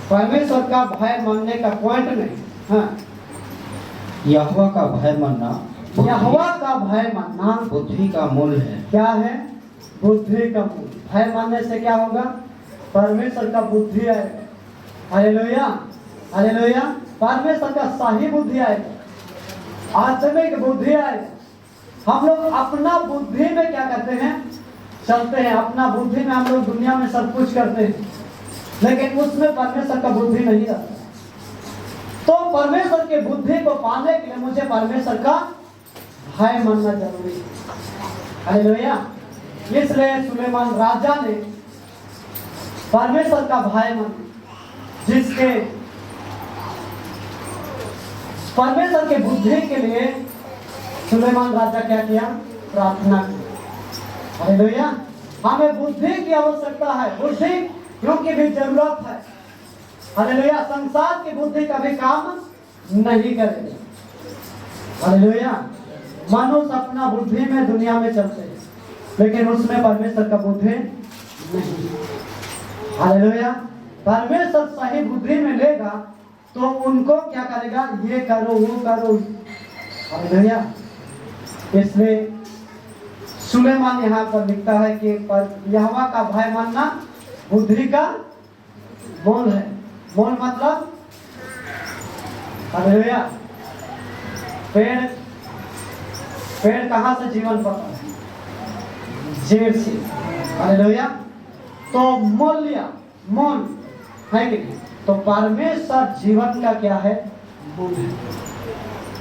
परमेश्वर का भय मानने का पॉइंट नहीं। हाँ, यहोवा का भय मानना, यहोवा का भय मानना बुद्धि का मूल है। क्या है? बुद्धि का मूल। भय मानने से क्या होगा? परमेश्वर का बुद्धि आएगा। हालेलुया। हालेलुया। परमेश्वर का सही बुद्धि आएगा, आत्मिक बुद्धि आएगा। हम लोग अपना बुद्धि में क्या करते हैं? चलते हैं। अपना बुद्धि में हम लोग दुनिया में सब कुछ करते हैं, लेकिन उसमें परमेश्वर का बुद्धि नहीं रहता। तो परमेश्वर के बुद्धि को पाने के लिए मुझे परमेश्वर का भय मानना जरूरी है। हालेलुया। इसलिए सुलेमान राजा ने परमेश्वर का भय माना, जिसके परमेश्वर के बुद्धि के लिए सुलेमान राजा क्या किया? प्रार्थना की। हालेलुया। हमें बुद्धि की आवश्यकता है, बुद्धि क्योंकि भी जरूरत है। हालेलुया। संसार की बुद्धि कभी काम नहीं करेगी। हालेलुया। मनुष्य अपना बुद्धि में दुनिया में चलते हैं, लेकिन उसमें परमेश्वर का बुद्धि नहीं। हालेलुया। परमेश्वर सही बुद्धि में लेगा तो उनको क्या करेगा? ये करो, वो करो। हालेलुया। इसलिए सुलेमान यहाँ पर लिखता है कि यहोवा का भय मानना बुद्धि का मूल है। मूल मतलब हालेलुया। पेड़ कहाँ से जीवन पाता है? जेड से। हालेलुया। तो मूल्य मूल है कि नहीं? तो परमेश्वर जीवन का क्या है? मूल है।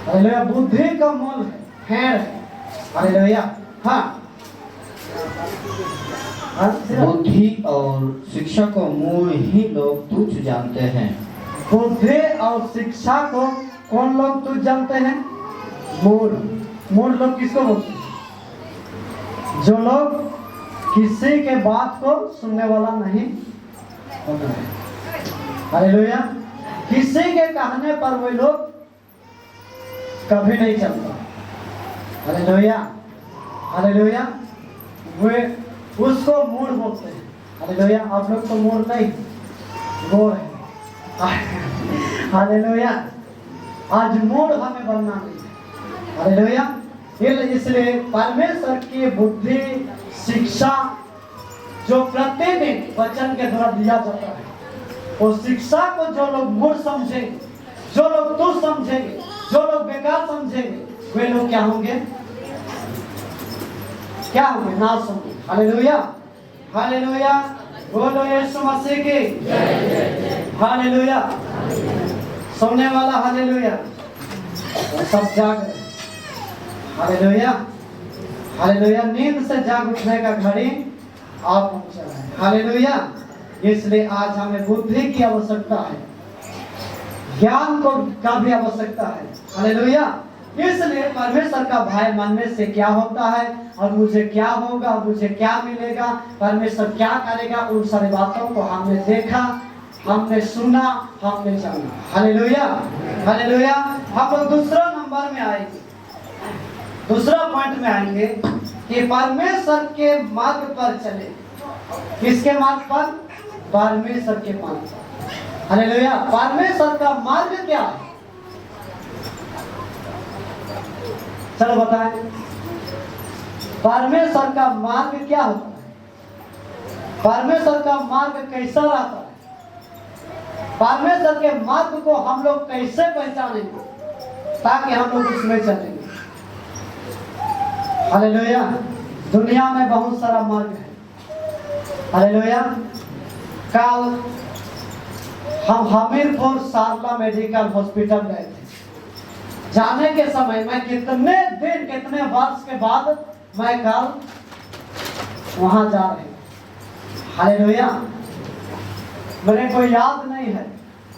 हालेलुया। बुद्धि का मूल है। हालेलुया। हाँ, बुद्धि और शिक्षा को मूल ही लोग तुच्छ जानते हैं। बुद्धि और शिक्षा को कौन लोग तुच्छ जानते हैं? मूल। मूल लोग किसको बोलते हैं? जो लोग किसी के बात को सुनने वाला नहीं होता है। हालेलुया। किसी के कहने पर वे लोग कभी नहीं चलता। हालेलुया। हालेलुया। वे उसको मूड बोलते हैं। हालेलुया। आप लोग तो मूड नहीं, गोड़ है। हालेलुया। आज मूड हमें बनना नहीं है। हालेलुया। इसलिए परमेश्वर की बुद्धि शिक्षा जो प्रतिदिन वचन के द्वारा दिया जाता है, वो शिक्षा को जो लोग मूड समझेंगे, जो लोग तुच्छ समझेंगे, जो लोग बेकार समझेंगे, वे लोग क्या होंगे? क्या होंगे? नाश होंगे। हालेलुया। हालेलुया। बोलो यीशु मसीह की। हालेलुया। सोने वाला हालेलुया। सब जाग रहे। हालेलुया। हालेलुया। नींद से जाग उठने का घड़ी आप पहुंचा है। हालेलुया। इसलिए आज हमें बुद्धि की आवश्यकता है, ज्ञान को का भी आवश्यकता है। हालेलुया। इसलिए परमेश्वर का भय मानने से क्या होता है, और मुझे क्या होगा, और मुझे क्या मिलेगा, परमेश्वर क्या करेगा, उन सारी बातों को हमने देखा, हमने सुना, हमने जाना। हालेलुया। हालेलुया। हम लोग दूसरा नंबर में आएंगे, दूसरा पॉइंट में आएंगे कि परमेश्वर के मार्ग पर चले। किसके मार्ग पर? परमेश्वर के मार्ग पर। हालेलुया। परमेश्वर का मार्ग क्या है? चलो बताएं, परमेश्वर का मार्ग क्या होता है? परमेश्वर का मार्ग कैसा रहता है? परमेश्वर के मार्ग को हम लोग कैसे पहचानेंगे ताकि हम लोग उसमें चलेंगे? हालेलुया। दुनिया में बहुत सारा मार्ग है। हालेलुया। कल हम हमीरपुर सारला मेडिकल हॉस्पिटल गए थे। जाने के समय मैं कितने दिन, कितने वर्ष के बाद मैं कल वहां जा रही हूं। हालेलुया। मेरे को याद नहीं है।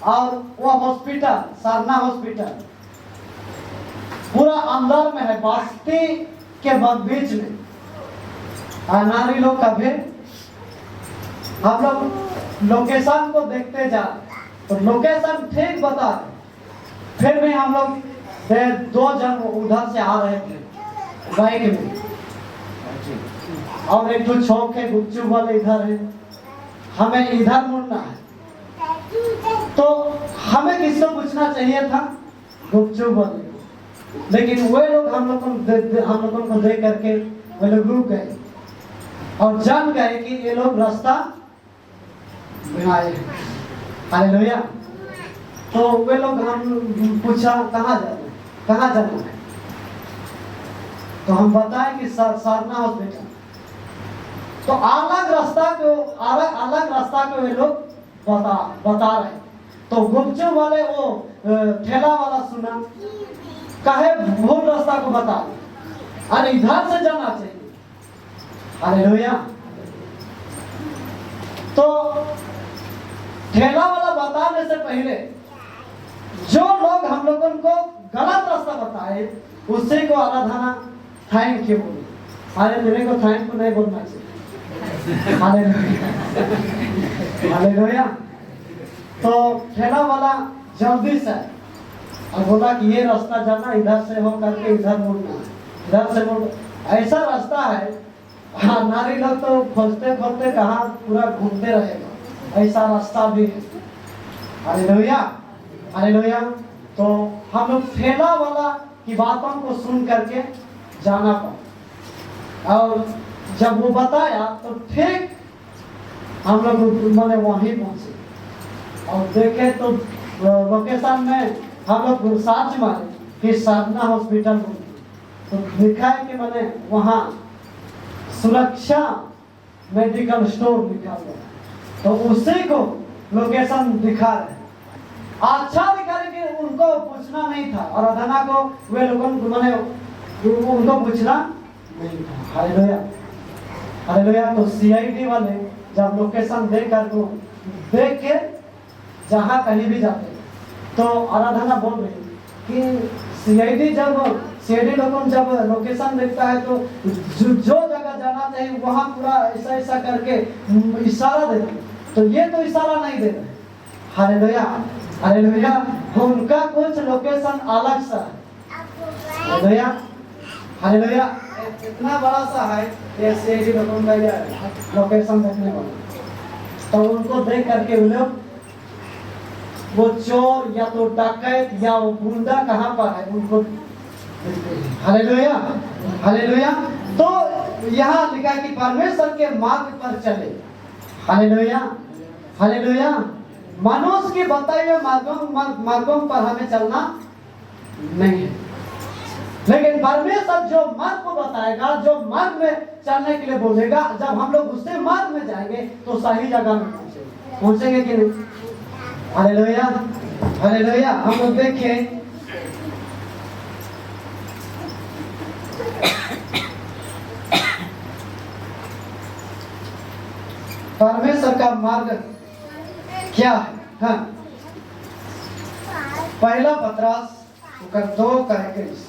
और वो हॉस्पिटल, सारना हॉस्पिटल पूरा अंदर में है, बस्ती के बीच में। नारी लोग कभी हम लोग लोकेशन को देखते जा, तो लोकेशन ठीक बता रहे, फिर भी हम लोग 2 जन उधर से आ रहे थे बाइक में, और एक तो चौक है, गुपचुप वाले इधर है, हमें इधर मुड़ना है। तो हमें किसको पूछना चाहिए था? गुपचुप वाले। लेकिन वे लोग हम लोगों को देख करके वे लोग रुक गए और जान गए कि ये लोग रास्ता बनाए। हालेलुया। तो वे लोग हम पूछा कहाँ जाना है, कहाँ जाना है? तो हम बताएं कि सारना हॉस्पिटल। तो अलग रास्ता को वे लोग बता रहे। तो गुपचुप वाले वो ठेला वाला सुना, कहे भूल रास्ता को बता, अरे इधर से जाना चाहिए। हालेलुया। तो ठेला वाला बताने से पहले जो लोग हम लोगों को गलत रास्ता बताए, उसी को आराधना थैंक यू बोले। अरे मेरे को थैंक यू नहीं बोलना चाहिए। हालेलुया। तो ठेला वाला जल्दी से और बोला कि ये रास्ता जाना, इधर से हो करके इधर मुड़ना, इधर से मुड़। ऐसा रास्ता है, हाँ, नारी लोग तो खोजते खोजते कहाँ पूरा घूमते रहेगा, ऐसा रास्ता भी है। हालेलुया। हालेलुया। तो हम लोग ठेला वाला की बातों को सुन करके जाना पड़ा, और जब वो बताया तो ठीक हम लोग मैंने वहीं पहुंचे और देखे तो लोकेशन में हम लोग सर्च मारे कि साधना हॉस्पिटल, तो लिखा है कि मैंने वहाँ सुरक्षा मेडिकल स्टोर लिखा हुआ है, तो उसी को लोकेशन दिखा रहे। अच्छा दिखा रहे कि उनको पूछना नहीं था, और अधना को वे लोगों मैंने उनको पूछना नहीं था। Hallelujah, hallelujah. तो सीआईडी वाले जब लोकेशन देख के जहाँ कहीं भी जाते तो आराधना बोल रही कि सीआईडी लोगों जब लोकेशन देखता है तो जो जगह जाना चाहिए वहाँ पूरा ऐसा ऐसा करके इशारा देते, तो ये तो इशारा नहीं दे रहे। Hallelujah, hallelujah. उनका कुछ लोकेशन अलग सा है। Hallelujah, hallelujah. इतना बड़ा सा है ये सीआईडी लोगों का लोकेशन देखने वाला, तो उनको देख करके वो लोग वो चोर या तो डकैत या वो गुंडा कहाँ पर है उनको। Hallelujah, hallelujah. तो यहाँ लिखा कि परमेश्वर के मार्ग पर चले। Hallelujah, hallelujah. मनुष्य के बताए हुए मार्गों पर हमें चलना नहीं है, लेकिन परमेश्वर जो मार्ग को बताएगा, जो मार्ग में चलने के लिए बोलेगा, जब हम लोग उससे मार्ग में जाएंगे तो सही जगह में पहुंचेंगे कि नहीं। Hallelujah, hallelujah. हम लोग देखें परमेश्वर का मार्ग क्या है। हाँ, पहला पत्रास 2:21।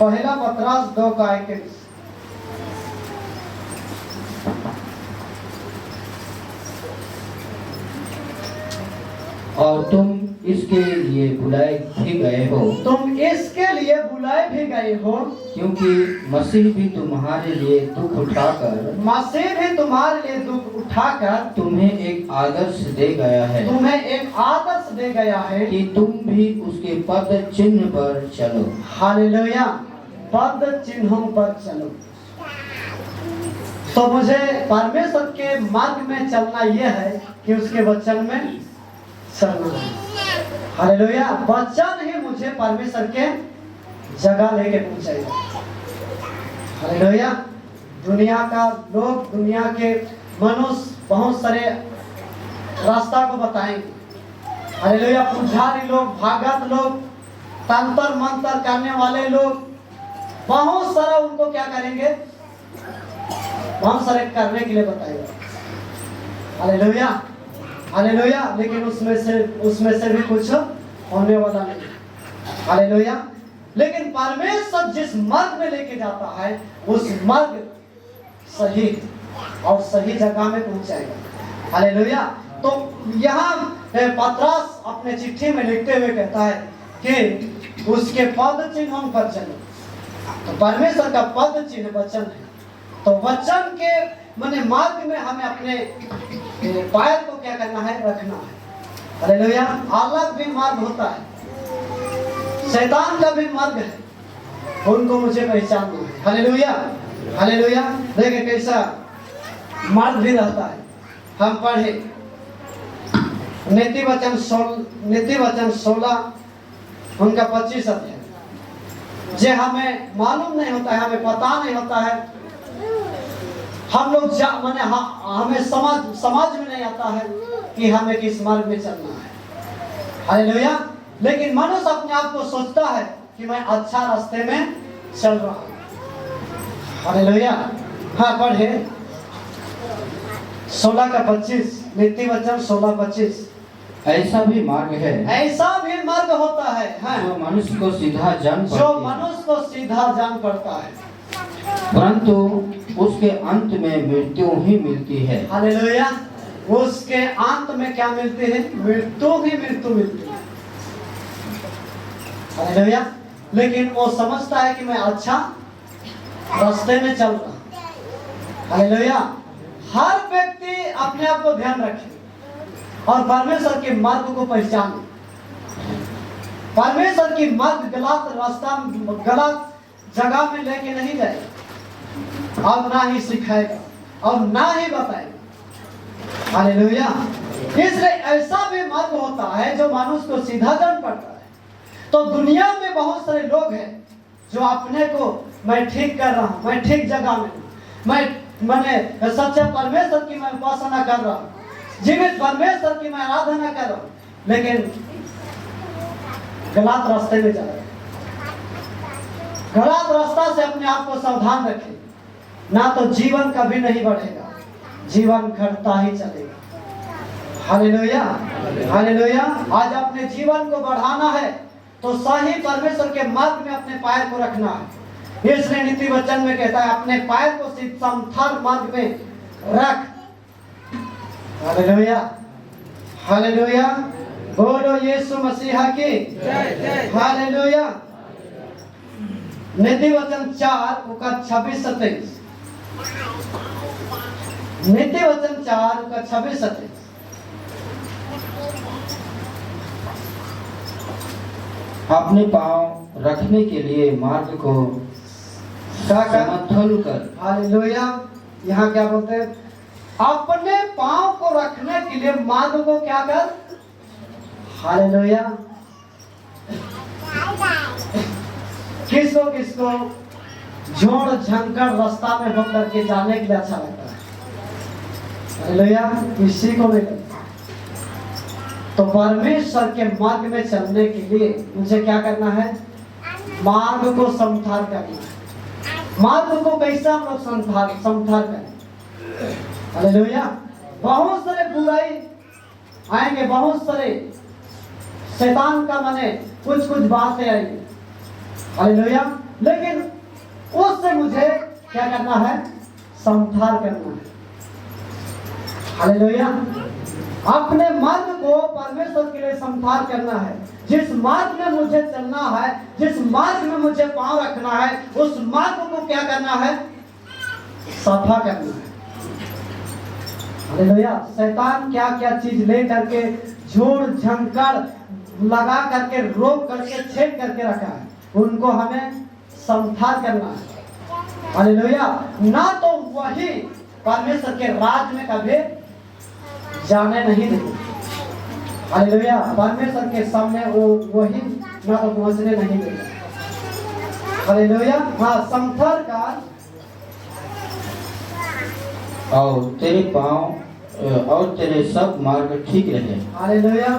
पहला पत्रास 2:21। और तुम इसके लिए बुलाए भी गए हो, तुम इसके लिए बुलाए भी गए हो, क्योंकि मसीह भी तुम्हारे लिए दुख उठाकर तुम्हें एक आदर्श दे गया है, कि तुम भी उसके पद चिन्ह पर चलो। हालेलुया, पद चिन्हों पर चलो। तो मुझे परमेश्वर के मार्ग में चलना यह है कि उसके वचन में चलना है। हालेलुया, वचन ही मुझे परमेश्वर के जगह लेके पहुंचाएगा। हालेलुया। दुनिया का लोग, दुनिया के मनुष्य बहुत सारे रास्ता को बताएंगे। हालेलुया। पुजारी लोग, भागत लोग, तंत्र मंत्र करने वाले लोग बहुत सारा उनको क्या करेंगे, बहुत सारे करने के लिए बताएगा। Hallelujah, hallelujah. लेकिन उसमें से भी कुछ होने वाला नहीं। हालेलुया। लेकिन परमेश्वर जिस मार्ग में लेके जाता है उस मार्ग सही और सही जगह में पहुंचाएगा। हालेलुया। तो यहाँ पत्रास अपने चिट्ठी में लिखते हुए कहता है कि उसके पद चिन्हों पर चलो। तो परमेश्वर का पद चिन्ह वचन है, तो वचन के माने मार्ग में हमें अपने पैर को क्या करना है, रखना है। हालेलुया। अलग भी मार्ग होता है, शैतान का भी मार्ग है, उनको मुझे पहचानना है। Hallelujah, hallelujah. देखिए कैसा मार्ग भी रहता है। हम पढ़े नीति वचन 16 उनका 25 अध्याय। जे हमें मालूम नहीं होता है, हमें पता नहीं होता है, हम लोग माने हमें समझ में नहीं आता है कि हमें किस मार्ग में चलना है। हालेलुया। लेकिन मनुष्य अपने आप को सोचता है कि मैं अच्छा रास्ते में चल रहा हूँ। हालेलुया। हाँ, पढ़े 16:25, नीति वचन 16:25। ऐसा भी मार्ग है, ऐसा भी मार्ग होता है, हाँ, जो मनुष्य को सीधा जान पड़ता है, परंतु उसके अंत में मृत्यु ही मिलती है। हालेलुया। उसके अंत में क्या मिलती है, मृत्यु ही मृत्यु मिलती है। हालेलुया। लेकिन वो समझता है कि मैं अच्छा रास्ते में चल रहा हूं। हालेलुया। हर व्यक्ति अपने आप को ध्यान रखे और परमेश्वर के मार्ग को पहचाने। परमेश्वर की मार्ग गलत रास्ता, गलत जगह में लेके नहीं जाएगा और ना ही सिखाएगा और ना ही बताएगा। हालेलुया। इसलिए ऐसा भी मार्ग होता है जो मनुष्य को सीधा जान पड़ता है, तो दुनिया में बहुत सारे लोग हैं जो अपने को मैं ठीक कर रहा हूँ, मैं ठीक जगह में हूँ, मैंने सच्चे परमेश्वर की मैं उपासना कर रहा हूँ, जीवित परमेश्वर की मैं आराधना कर रहा हूँ, लेकिन गलत रास्ते में जा रहे हैं। गलत रास्ता से अपने आप को सावधान रखें, ना तो जीवन कभी नहीं बढ़ेगा, जीवन घटता ही चलेगा। Hallelujah, hallelujah. आज अपने जीवन को बढ़ाना है तो सही परमेश्वर के मार्ग में अपने पैर को रखना है। इसलिए नीति वचन में कहता है अपने पैर को समथर मार्ग में रख। Hallelujah, hallelujah. बोलो यीशु मसीहा की जय। हालेलुया। नीति वचन 4:26-27। नीति वचन 4:26-27। अपने पांव रखने के लिए मार्ग को समतल कर। हालेलुया। यहाँ क्या बोलते हैं? अपने पांव को रखने के लिए मार्ग को क्या कर? हालेलुया। किसको किसको झोड़ झंकड़ रास्ता में होकर के जाने के लिए अच्छा लगता है? हालेलुया। किसी को नहीं लगता। तो परमेश्वर के मार्ग में चलने के लिए मुझे क्या करना है? मार्ग को समथर करना है। मार्ग को कैसे हम लोग समथर करें? हालेलुया। बहुत सारे बुराई आएंगे, बहुत सारे शैतान का माने कुछ बातें आएंगी। हालेलुया। लेकिन उससे मुझे क्या करना है? समथर करना है। हालेलुया। अपने मार्ग को परमेश्वर के लिए समथर करना है। जिस मार्ग में मुझे चलना है, जिस मार्ग में मुझे पांव रखना है, उस मार्ग को क्या करना है? सफा करना है। हालेलुया। शैतान क्या क्या चीज ले करके झूठ झंकड़ लगा करके रोक करके छेद करके रखा है, उनको हमें समथर करना है। हालेलुया। ना तो वही परमेश्वर के राज में कभी जाने नहीं देंगे। हालेलुया। परमेश्वर के सामने वो वही ना तो पहुंचने नहीं देगा। हालेलुया। हाँ, समथर का और तेरे पांव और तेरे सब मार्ग ठीक रहे। हालेलुया।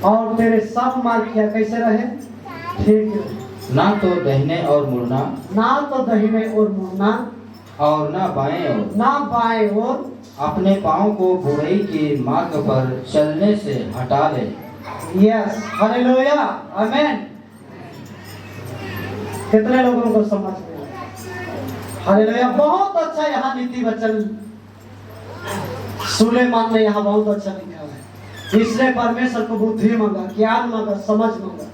और तेरे सब मार्ग क्या कैसे रहे? ठीक रहे। ना तो दाहिने और मुड़ना, ना तो दाहिने और मुड़ना, और ना बाएं और ना बाएं और। अपने पांव को बुराई के मार्ग पर चलने से हटा ले। यस। हालेलुया। आमीन। कितने लोगों को समझ में? हालेलुया। बहुत अच्छा यहाँ नीति वचन सुलेमान ने यहाँ बहुत अच्छा लिखा है। इसलिए परमेश्वर को बुद्धि मांगा, ज्ञान मांगा, समझ मांगा।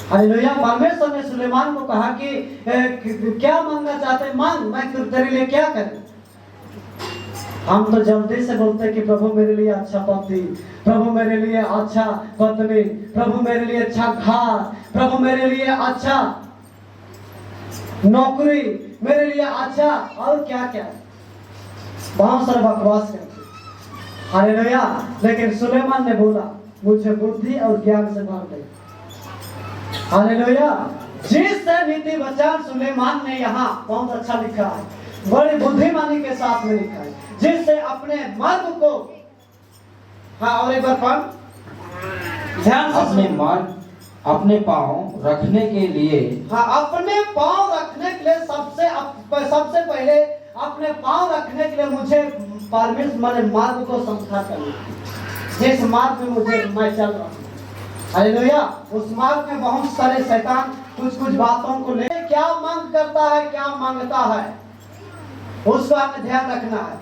हालेलुया। परमेश्वर ने सुलेमान को कहा कि क्या मांगना चाहते? मांग, मैं तेरे लिए क्या करूं। हम तो जल्दी से बोलते हैं कि प्रभु मेरे लिए अच्छा पति, प्रभु मेरे लिए अच्छा पत्नी, प्रभु मेरे लिए अच्छा घर, प्रभु मेरे लिए अच्छा नौकरी, मेरे लिए अच्छा और क्या क्या बहुत सारे बकवास करते। हालेलुया। लेकिन सुलेमान ने बोला मुझे बुद्धि और ज्ञान से भर दे। हालेलुया। जिस नीति वचन सुलेमान ने यहाँ बहुत अच्छा लिखा है, बड़ी बुद्धिमानी के साथ में लिखा है, जिससे अपने मार्ग को। हाँ, और एक बार पढ़ ध्यान से। अपने मार्ग, अपने पांव रखने के लिए। हाँ, अपने पांव रखने के लिए सबसे पहले अपने पांव रखने के लिए मुझे परमेश्वर माने मार्ग को समथर करना है। जिस मार्ग में मैं चल रहा हूँ, हालेलुया, उस मार्ग में बहुत सारे शैतान कुछ बातों को ले क्या मांग करता है, क्या मांगता है, उसको हमें ध्यान रखना है।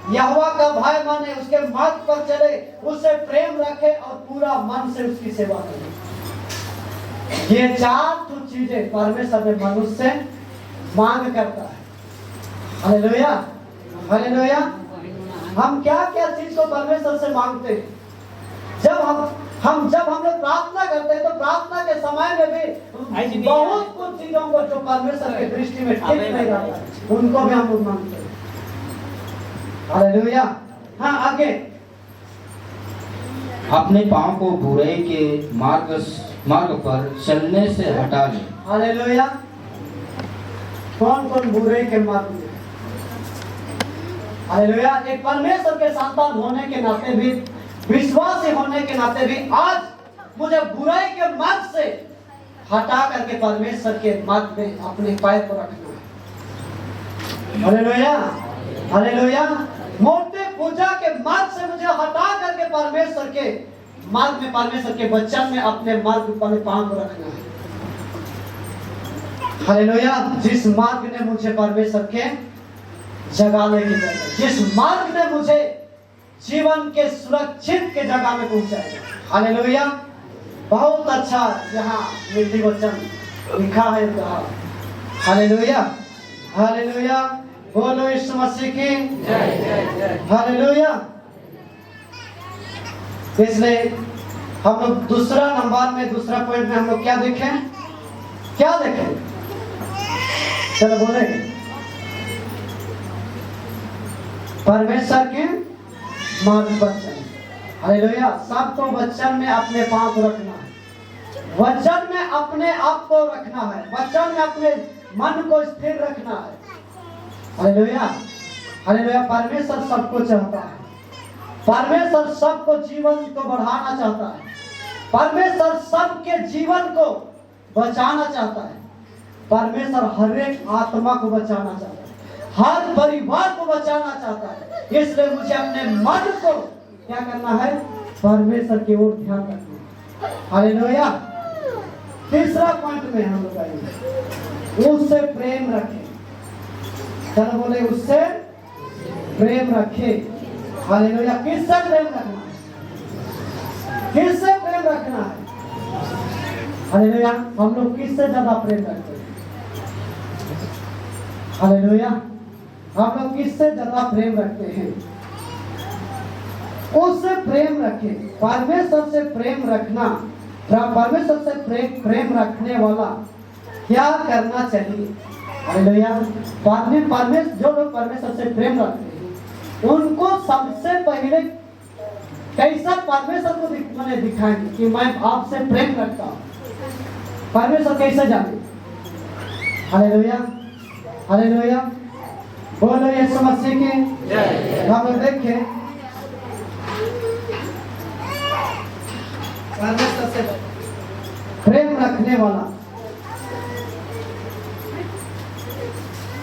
यहोवा का भय माने, उसके मार्ग पर चले, उससे प्रेम रखे और पूरा मन से उसकी सेवा करे। ये 4 चीजें परमेश्वर ने मनुष्य से मांग करता है। Hallelujah, hallelujah. हम क्या क्या चीज को परमेश्वर से मांगते हैं? जब हम लोग प्रार्थना करते हैं तो प्रार्थना के समय में भी बहुत कुछ चीजों को जो परमेश्वर की दृष्टि में ठीक नहीं रहता, उनको भी हम लोग मांगते हैं। हालेलुया। हाँ, आगे अपने पाँव को बुराई के मार्ग पर चलने से हटा ले। हालेलुया। कौन कौन बुरे के मार्ग में? हालेलुया। एक परमेश्वर के संतान होने के नाते भी, विश्वासी होने के नाते भी आज मुझे बुराई के मार्ग से हटा करके परमेश्वर के मार्ग में अपने पैर को रखना है। Hallelujah, hallelujah. मूर्ति पूजा के मार्ग से मुझे हटा करके परमेश्वर के मार्ग में, परमेश्वर के वचन में अपने मार्ग पर पांव को रखना है। हालेलुया। जिस मार्ग ने मुझे परमेश्वर के जगाने की जगह, जिस मार्ग ने मुझे जीवन के सुरक्षित के जगह में पहुंचाया। हालेलुया। बहुत अच्छा यहाँ नीति वचन लिखा है कहा। Hallelujah, hallelujah. बोलो यीशु मसीह की जय। हालेलुया। इसलिए हम लोग दूसरा नंबर में, दूसरा पॉइंट में हम लोग क्या देखें? क्या देखें? चलो बोले, परमेश्वर के मार्ग पर चलें। हालेलुया। सबको वचन में अपने पांव को रखना है, वचन में अपने आप को रखना है, वचन में अपने मन को स्थिर रखना है। Hallelujah, hallelujah. परमेश्वर सबको चाहता है, परमेश्वर सबको जीवन को बढ़ाना चाहता है, परमेश्वर सबके जीवन को बचाना चाहता है, परमेश्वर हर एक आत्मा को बचाना चाहता है, हर परिवार को बचाना चाहता है। इसलिए मुझे अपने मन को क्या करना है? परमेश्वर की ओर ध्यान रखना है। हालेलुया। तीसरा पॉइंट में हम लोग आएंगे, उससे प्रेम रखें। चलो बोले, उससे प्रेम रखें। हालेलुया। किससे प्रेम रखना है? किससे प्रेम रखना है? हालेलुया। हम लोग किससे ज्यादा प्रेम रखते हैं? हालेलुया। हम लोग किससे ज्यादा प्रेम रखते हैं? उससे प्रेम रखें। परमेश्वर से प्रेम रखना, परमेश्वर से प्रेम रखने वाला क्या करना चाहिए? हालेलुया। परमेश्वर, जो लोग परमेश्वर से प्रेम रखते हैं उनको सबसे पहले कैसा परमेश्वर को मैंने दिखाएंगे कि मैं आपसे प्रेम रखता हूं। परमेश्वर कैसे जाने? Hallelujah, hallelujah. बोलो यीशु मसीह की जय। हम लोग देखें परमेश्वर से प्रेम रखने वाला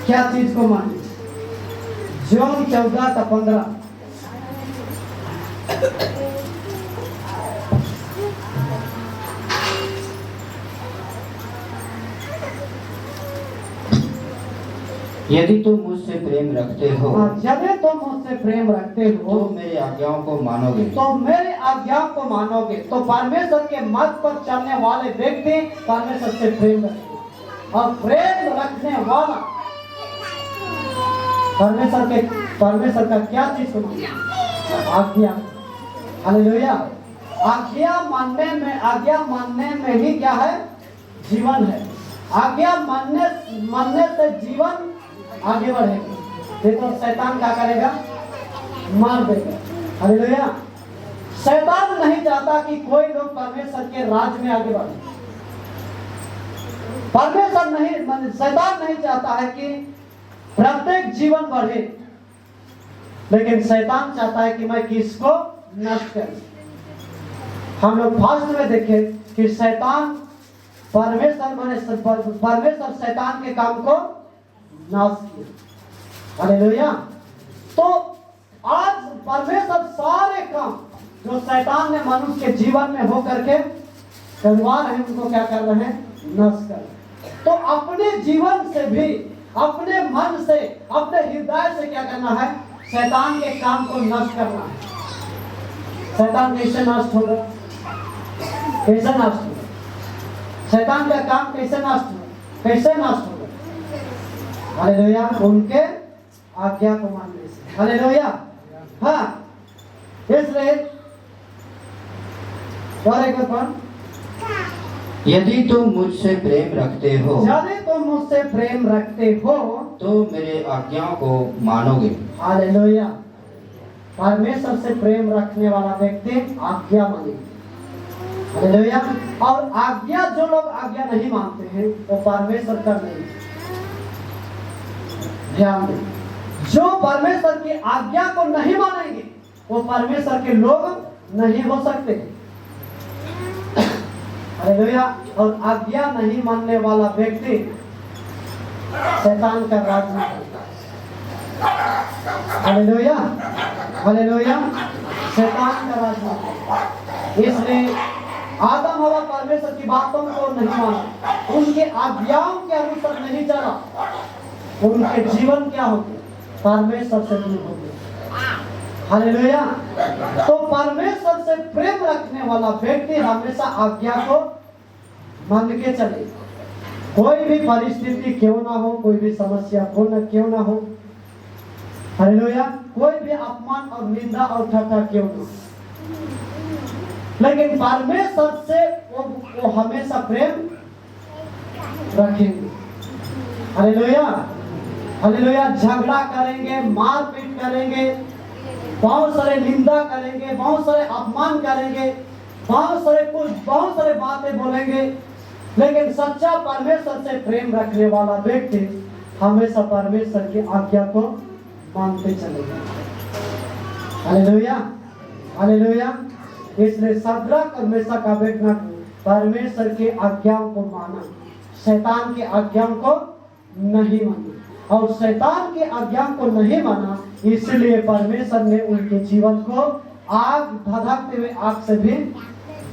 क्या चीज को माने? जॉन 14:15। यदि तुम मुझसे प्रेम रखते हो, यदि तुम मुझसे प्रेम रखते हो तो मेरी आज्ञाओं को मानोगे, तो मेरे आज्ञाओं को मानोगे। तो परमेश्वर के मार्ग पर चलने वाले व्यक्ति परमेश्वर से प्रेम रखते, और प्रेम रखने वाला परमेश्वर का क्या चीज को मानना? आज्ञा। हालेलुया। आज्ञा मानने में ही क्या है? जीवन है। आज्ञा मानने से जीवन आगे बढ़ेगा। ये तो शैतान क्या करेगा? मार देगा। हालेलुया। शैतान नहीं चाहता कि कोई लोग परमेश्वर के राज में आगे बढ़े। शैतान नहीं चाहता है कि प्रत्येक जीवन बढ़े, लेकिन शैतान चाहता है कि मैं किसको नष्ट करूं। हम लोग फास्ट में देखें कि शैतान परमेश्वर शैतान के काम को नाश किया। हालेलुया। तो आज परमेश्वर सारे काम जो शैतान ने मनुष्य के जीवन में हो करके करवा रहे हैं, उनको क्या कर रहे हैं? नष्ट कर रहे हैं। तो अपने जीवन से भी, अपने मन से, अपने हृदय से क्या करना है? शैतान के काम को नष्ट करना है। शैतान कैसे नष्ट होगा? कैसे नष्ट होगा? शैतान का काम कैसे नष्ट होगा? कैसे नष्ट होगा? हालेलुया। उनके आज्ञा को मानने से। हालेलुया। हाँ, इसलिए और एक बार, यदि तुम मुझसे प्रेम रखते हो, यदि तुम मुझसे प्रेम रखते हो, तो मेरे आज्ञाओं को मानोगे। हालेलुया। परमेश्वर से प्रेम रखने वाला व्यक्ति आज्ञा मानेगा। हालेलुया। और आज्ञा, जो लोग आज्ञा नहीं मानते हैं वो परमेश्वर का नहीं। ध्यान दें, जो परमेश्वर की आज्ञा को नहीं मानेंगे वो परमेश्वर के लोग नहीं हो सकते। हालेलुया। और आज्ञा नहीं मानने वाला व्यक्ति शैतान का राज में करता है। Hallelujah, hallelujah. शैतान का राज में करता है। इसलिए आदम हवा परमेश्वर की बातों को नहीं माना, उनके आज्ञाओं के अनुसार नहीं चला, उनके जीवन क्या हो गया? परमेश्वर से दूर हो गया। हालेलुया। तो परमेश्वर से प्रेम रखने वाला व्यक्ति हमेशा आज्ञा को मान के चले, कोई भी परिस्थिति क्यों ना हो, कोई भी समस्या क्यों ना हो। हालेलुया। कोई भी अपमान और निंदा और ठट्ठा क्यों ना हो, लेकिन परमेश्वर से वो हमेशा प्रेम रखेंगे। Hallelujah, hallelujah. झगड़ा करेंगे, मारपीट करेंगे, बहुत सारे निंदा करेंगे, बहुत सारे अपमान करेंगे, बहुत सारे बातें बोलेंगे, लेकिन सच्चा परमेश्वर से प्रेम रखने वाला व्यक्ति हमेशा परमेश्वर की आज्ञा को मानते चलेगा। Hallelujah, hallelujah. इसलिए सद्रक और मेशक अबेदनगो परमेश्वर की आज्ञाओं को माना, शैतान की आज्ञाओं को नहीं माना। और शैतान की आज्ञा को नहीं माना, इसलिए परमेश्वर ने उनके जीवन को आग, धधकते हुए आग से भी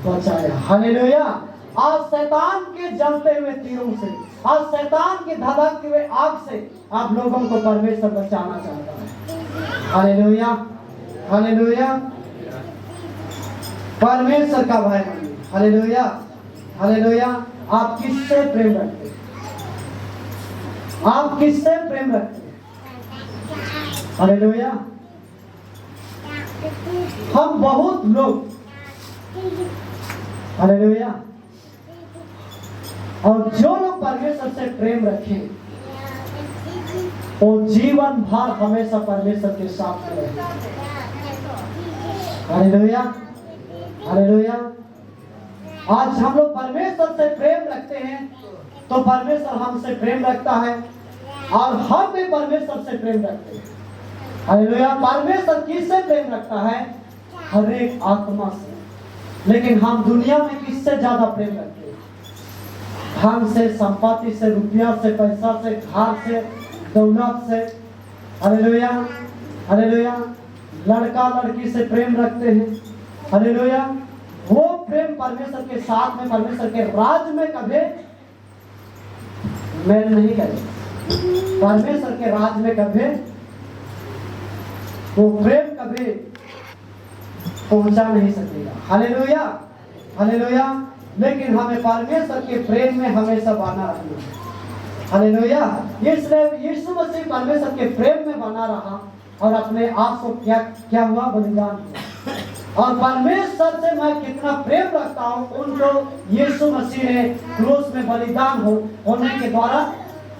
बचाया। हालेलुया। आज शैतान के जलते हुए तीरों से, आज शैतान के धधकते हुए आग से आप लोगों को परमेश्वर बचाना चाहता है। Hallelujah, hallelujah. परमेश्वर का भय मानिए। Hallelujah, hallelujah. आप किससे प्रेम रखते हैं? आप किससे प्रेम रखते हैं? हालेलुया। हम बहुत लोग, हालेलुया, और जो लोग परमेश्वर से प्रेम रखें वो जीवन भर हमेशा परमेश्वर के साथ में रहें। Hallelujah, hallelujah. आज हम लोग परमेश्वर से प्रेम रखते हैं तो परमेश्वर हमसे प्रेम रखता है और हम भी परमेश्वर से प्रेम रखते हैं। हालेलुया। परमेश्वर किससे प्रेम रखता है? हर एक आत्मा से। लेकिन हम दुनिया में किससे ज्यादा प्रेम रखते हैं? धन से, संपत्ति से, रुपया से, पैसा से, घर से, दौलत से। Hallelujah, hallelujah. लड़का लड़की से प्रेम रखते हैं। हालेलुया। वो प्रेम परमेश्वर के साथ में, परमेश्वर के राज में कभी मेल नहीं करेगा। परमेश्वर के राज में कभी वो प्रेम कभी पहुंचा नहीं सकेगा। Hallelujah, hallelujah. लेकिन हमें परमेश्वर के प्रेम में हमेशा बना रहना है। हालेलुया। इसलिए यीशु मसीह परमेश्वर के प्रेम में बना रहा और अपने आप को क्या हुआ? बलिदान हुआ। और परमेश्वर से मैं कितना प्रेम रखता हूँ उनको यीशु मसीह ने क्रूस में बलिदान होने के द्वारा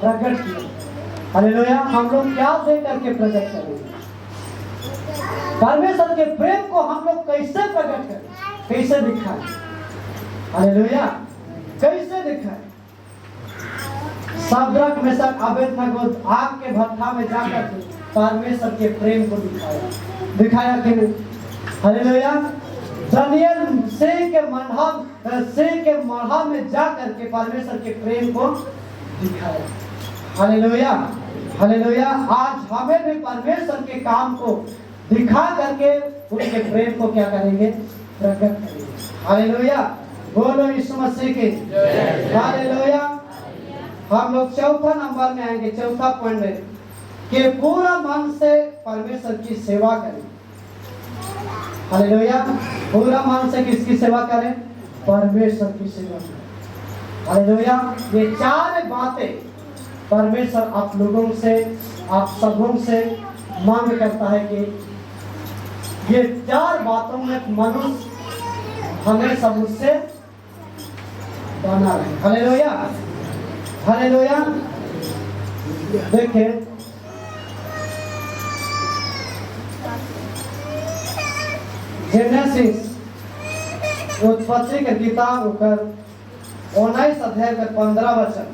प्रकट किया। हालेलुया। हम लोग क्या देख करके प्रकट करेंगे? परमेश्वर के प्रेम को हम लोग कैसे प्रकट करें, कैसे दिखाएं? हालेलुया। कैसे दिखाएं? सद्रक मेशक अबेदनगो आग के भट्ठा में जाकर के परमेश्वर के प्रेम को दिखाया कि नहीं? हालेलुया। दानियल शेर के मढ़ा में जाकर के परमेश्वर के प्रेम को दिखाया। Hallelujah, hallelujah. आज हमें भी परमेश्वर के काम को दिखा करके उनके प्रेम को क्या करेंगे? प्रकट करेंगे। हालेलुया। बोलो यीशु मसीह की जय। हालेलुया। हम लोग चौथा नंबर में आएंगे, चौथा पॉइंट में कि पूरा मन से परमेश्वर की सेवा करें। हालेलुया। पूरा मन से किसकी सेवा करें? परमेश्वर की सेवा करें। हालेलुया। ये चार बातें परमेश्वर आप लोगों से, आप सबों से मांग करता है कि ये चार बातों में मनुष्य हमेशा मुझसे बना रहे। Hallelujah, hallelujah. देखिए जेनेसिस उत्पत्ति के किताब ओकर 19 अध्याय के 15 वचन।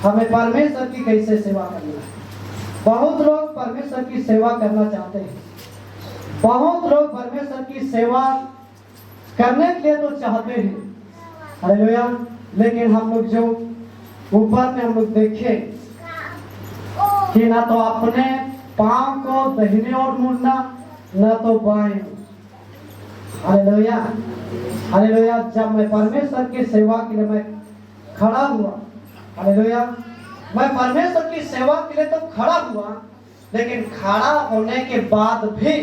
हमें परमेश्वर की कैसे सेवा करनी है। बहुत लोग परमेश्वर की सेवा करना चाहते हैं, बहुत लोग परमेश्वर की सेवा करने के लिए तो चाहते हैं, हालेलुया। लेकिन हम लोग जो ऊपर में हम लोग देखें कि ना तो अपने पांव को दाहिने ओर मुड़ना, ना तो बाएं। Hallelujah, hallelujah. जब मैं परमेश्वर की सेवा के लिए मैं खड़ा हुआ, हालेलुया, मैं परमेश्वर की सेवा के लिए तो खड़ा हुआ, लेकिन खड़ा होने के बाद भी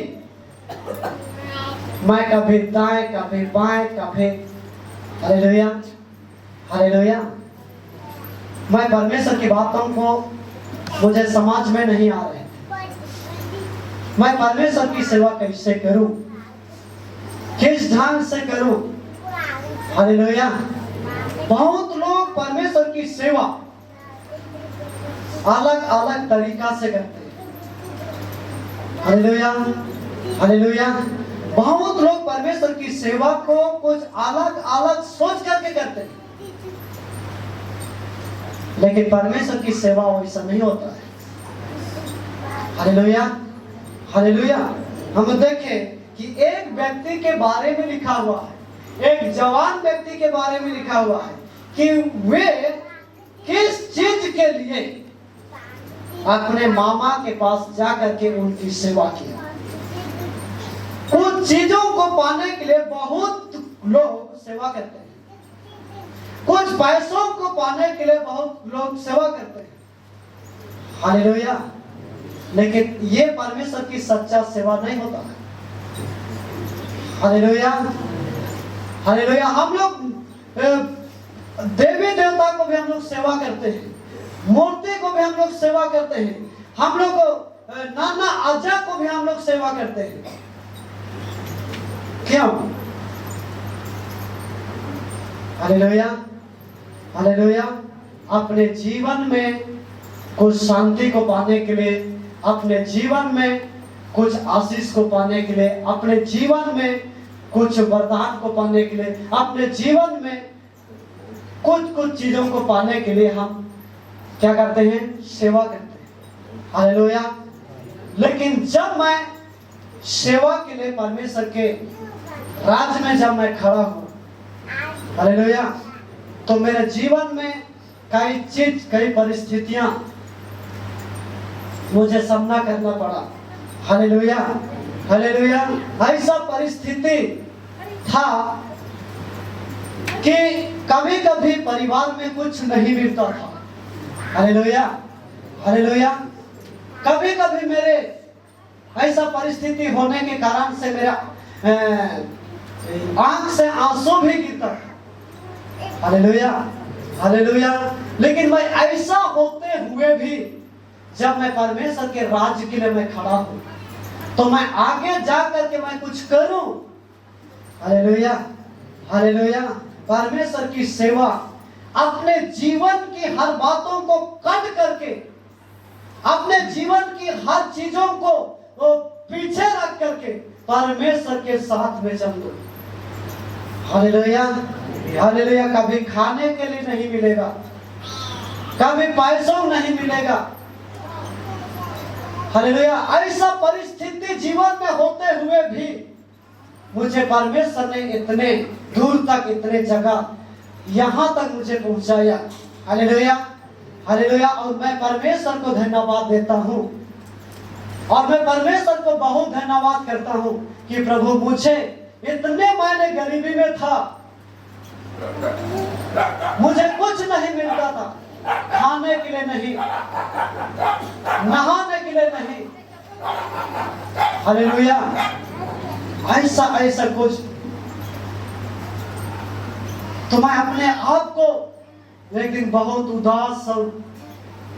मैं कभी दाएं कभी बाएं कभी, हालेलुया, हालेलुया, मैं परमेश्वर की बातों को मुझे समझ में नहीं आ रहे। मैं परमेश्वर की सेवा कैसे करूं, किस ढंग से करूं, हालेलुया। बहुत लोग परमेश्वर की सेवा अलग अलग तरीका से करते हैं, हालेलुया, हालेलुया। बहुत लोग परमेश्वर की सेवा को कुछ अलग अलग सोच करके करते हैं, लेकिन परमेश्वर की सेवा वैसा नहीं होता है, हालेलुया, हालेलुया। हम देखें कि एक व्यक्ति के बारे में लिखा हुआ है, एक जवान व्यक्ति के बारे में लिखा हुआ है कि वे किस चीज के लिए अपने मामा के पास जाकर के उनकी सेवा किया। कुछ चीजों को पाने के लिए बहुत लोग सेवा करते हैं, कुछ पैसों को पाने के लिए बहुत लोग सेवा करते हैं, हालेलुया। लेकिन ये परमेश्वर की सच्चा सेवा नहीं होता है, हालेलुया, हालेलुया। हम लोग देवी देवता को भी हम लोग सेवा करते हैं, मूर्ति को भी हम लोग सेवा करते हैं, हम लोग नाना अजा को भी हम लोग सेवा करते हैं। क्यों? Hallelujah, hallelujah. अपने जीवन में कुछ शांति को पाने के लिए, अपने जीवन में कुछ आशीष को पाने के लिए, अपने जीवन में कुछ वरदान को पाने के लिए, अपने जीवन में कुछ चीजों को पाने के लिए हम क्या करते हैं? सेवा करते हैं, हालेलुया। लेकिन जब मैं सेवा के लिए परमेश्वर के राज्य में जब मैं खड़ा हूं, हालेलुया, तो मेरे जीवन में कई परिस्थितियां मुझे सामना करना पड़ा, हालेलुया, हालेलुया। ऐसा परिस्थिति था कि कभी कभी परिवार में कुछ नहीं मिलता था, हालेलुया, हालेलुया। कभी कभी मेरे ऐसा परिस्थिति होने के कारण से मेरा आंख से आंसू भी गिरता था, हालेलुया, हालेलुया। लेकिन मैं ऐसा होते हुए भी जब मैं परमेश्वर के राज्य के लिए मैं खड़ा हूं, तो मैं आगे जा करके मैं कुछ करूं, हालेलुया, हालेलुया। परमेश्वर की सेवा अपने जीवन की हर बातों को कट करके, अपने जीवन की हर चीजों को पीछे रख करके परमेश्वर के साथ में चल दो, हालेलुया, हालेलुया। कभी खाने के लिए नहीं मिलेगा, कभी पैसों नहीं मिलेगा, हालेलुया। ऐसा परिस्थिति जीवन में होते हुए भी मुझे परमेश्वर ने इतने दूर तक, इतने जगह यहां तक मुझे पहुंचाया, हालेलुया, हालेलुया। और मैं परमेश्वर को धन्यवाद देता हूं, और मैं परमेश्वर को बहुत धन्यवाद करता हूं कि प्रभु मुझे इतने मैंने गरीबी में था, मुझे कुछ नहीं मिलता था, खाने के लिए नहीं, नहाने के लिए नहीं, हालेलुया। ऐसा कुछ तो मैं अपने आप को लेकिन बहुत उदास और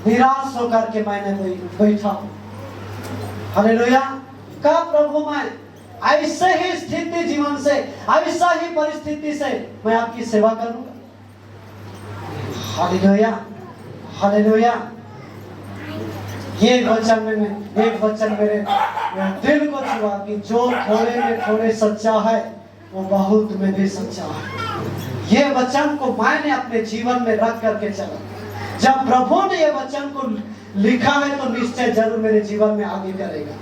निराश होकर के मैंने बैठा, हालेलुया। का प्रभु मैं ऐसे ही स्थिति जीवन से, ऐसा ही परिस्थिति से मैं आपकी सेवा करूंगा, हालेलुया, हालेलुया। ये वचन मेरे दिल को छुआ कि जो थोड़े में थोड़े सच्चा है वो बहुत में भी सच्चा है। ये वचन को मैंने अपने जीवन में रख करके चला। जब प्रभु ने ये वचन को लिखा है तो निश्चय जरूर मेरे जीवन में आगे करेगा।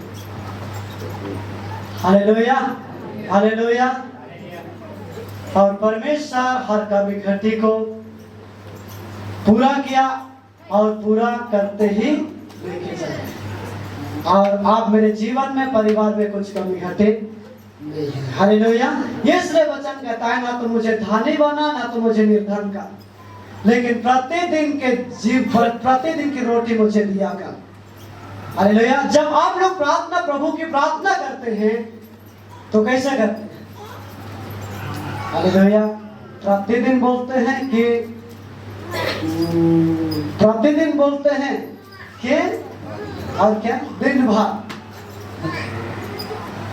Hallelujah, hallelujah. और परमेश्वर हर कभी घटी को पूरा किया और पूरा करते ही लेके जाए। और आप मेरे जीवन में, परिवार में कुछ कमी घटे नहीं है। हालेलुया। इसलिए वचन कहता है, ना तो मुझे धनी बना, ना तो मुझे निर्धन का, लेकिन प्रतिदिन की रोटी मुझे दिया कर। हालेलुया। जब आप लोग प्रार्थना, प्रभु की प्रार्थना करते हैं तो कैसे करते हैं? हालेलुया। प्रतिदिन बोलते हैं कि और क्या दिन भर।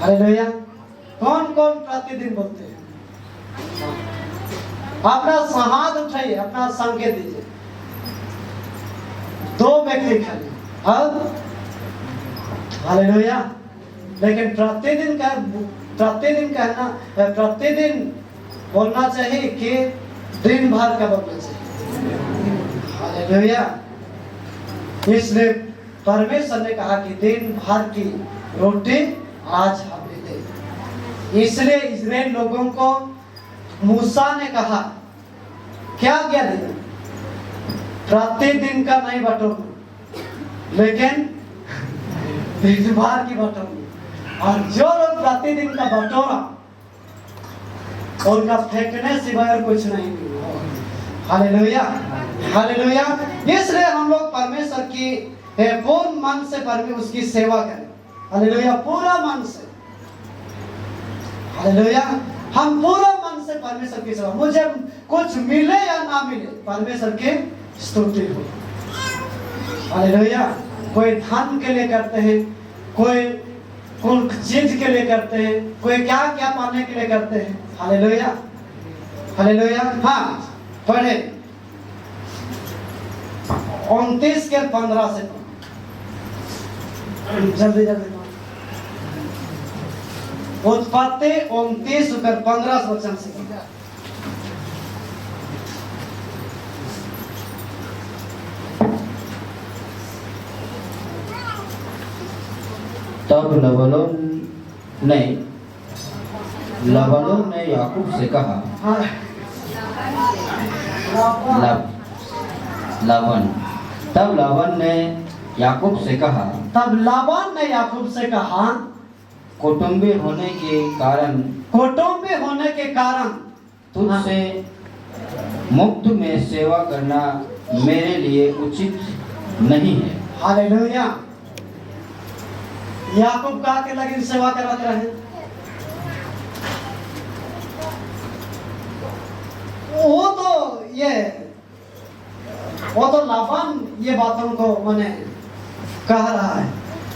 हालेलुया। कौन कौन प्रतिदिन बोलते हैं? अपना हाथ उठाइए, अपना संकेत दीजिए। 2 व्यक्ति खड़े और हालेलुया। लेकिन प्रतिदिन बोलना चाहिए कि दिन भर का बोलना चाहिए। हालेलुया। इसलिए परमेश्वर ने कहा कि दिन भर की रोटी आज हमें दे। इसलिए इस्राएल लोगों को मूसा ने कहा, क्या दिया? प्रतिदिन का नहीं बटोरना, लेकिन दिन भर की बटोरना। और जो लोग प्रतिदिन का बटोरा उनका फेंकने सिवाय और कुछ नहीं। Hallelujah, hallelujah. इसलिए हम लोग परमेश्वर की पूर्ण मन से उसकी सेवा करें। हालेलुया, पूरा मन से। हालेलुया। हम पूरा मन से परमेश्वर की सेवा, मुझे कुछ मिले या ना मिले, परमेश्वर की स्तुति हो। हालेलुया। कोई धन के लिए करते हैं, कोई चीज के लिए करते हैं, कोई क्या क्या पाने के लिए करते हैं। Hallelujah, hallelujah. हाँ, पढ़े 29 के 15 से जल्दी जल्दी। उत्पत्ति 29 के 15 वचन से। तब लबानोन ने याकूब से कहा, तब लाबान ने याकूब से कहा, कौटुंबी होने के कारण तुझसे मुफ्त में सेवा करना मेरे लिए उचित नहीं है। हालेलुया। याकूब कहा के लगे सेवा कराते रहे। वो तो लाबान ये बातों को माने कह रहा है।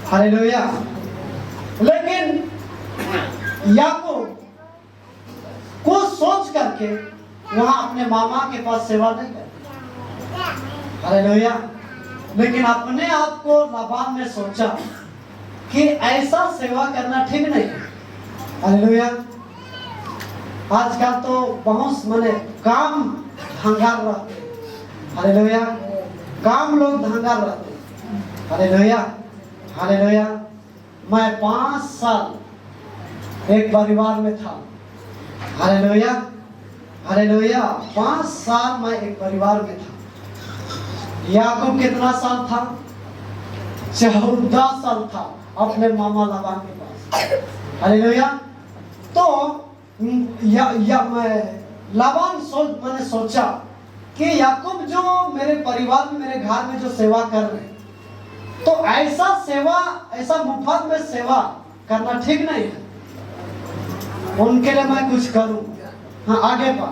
हालेलुया। लेकिन याकूब को सोच करके वहां अपने मामा के पास सेवा नहीं कर। हालेलुया। लेकिन अपने आप को लाबान ने सोचा कि ऐसा सेवा करना ठीक नहीं है। हालेलुया। आजकल तो बहुत माने काम धंगार रहते। हालेलुया। काम लोग धंगार रहते। Hallelujah, hallelujah. मैं 5 साल एक परिवार में था। Hallelujah, hallelujah. 5 साल मैं एक परिवार में था। याकूब कितना साल था? 14 साल था अपने मामा लाबान के पास। हालेलुया। तो लाबान मैंने सोचा कि याकूब जो मेरे परिवार में, मेरे घर में जो सेवा कर रहे हैं, तो ऐसा मुफ्त में सेवा करना ठीक नहीं है। उनके लिए मैं कुछ करूं। हाँ, आगे पा।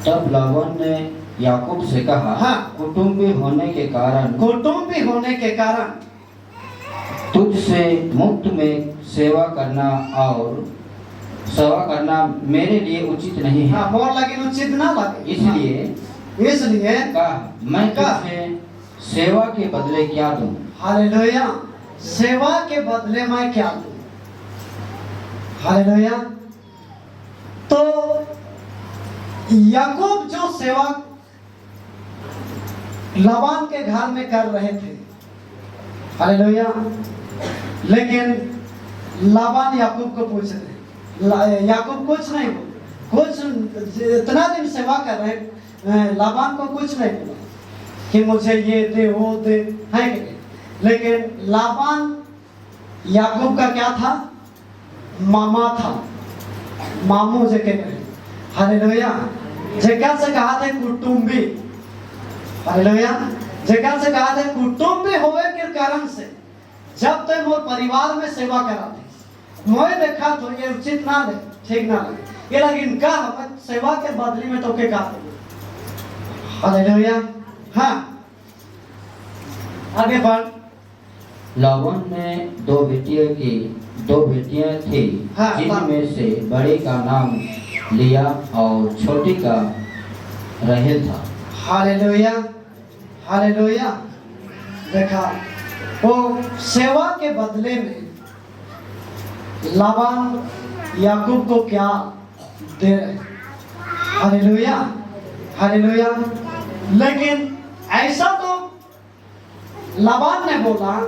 तब लाबान ने याकूब से कहा, हाँ, कुटुंबी होने के कारण तुझसे मुफ्त में सेवा करना और सेवा करना मेरे लिए उचित नहीं है। हाँ, मोर लगे उचित ना लगे, इसलिए कहा मैं तुझे सेवा के बदले क्या दूं? हालेलुया। सेवा के बदले मैं क्या दूं? हालेलुया। तो याकूब जो सेवा लाबान के घर में कर रहे थे, हालेलुया, लेकिन लाबान याकूब को पूछ रहे, याकूब कुछ नहीं बोला, कुछ इतना दिन सेवा कर रहे, लाबान को कुछ नहीं बोला कि मुझे ये दे वो दे, है कि नहीं? लेकिन लाबान याकूब का क्या था? मामा था, मामू जे के कहे, हालेलुया। जगह से कहा थे कुटुंबी, हालेलुया, जगह से कहा थे कुटुंबी होवे के कारण से जब तक मोर परिवार में सेवा करा थे, मोए देखा तो ये उचित ना ले, ठीक ना लगे, ये लेकिन का हम सेवा के बदले में तो के का, हालेलुया। हाँ, आगे बढ़। लाबान ने दो बेटियां थी, हाँ, जिनमें से बड़े का नाम लिया और छोटी का राहेल था। Hallelujah, hallelujah. देखा वो सेवा के बदले में लाबान याकूब को क्या दे रहे, हालेलुया, हालेलुया। लेकिन ऐसा तो लाबान ने बोला,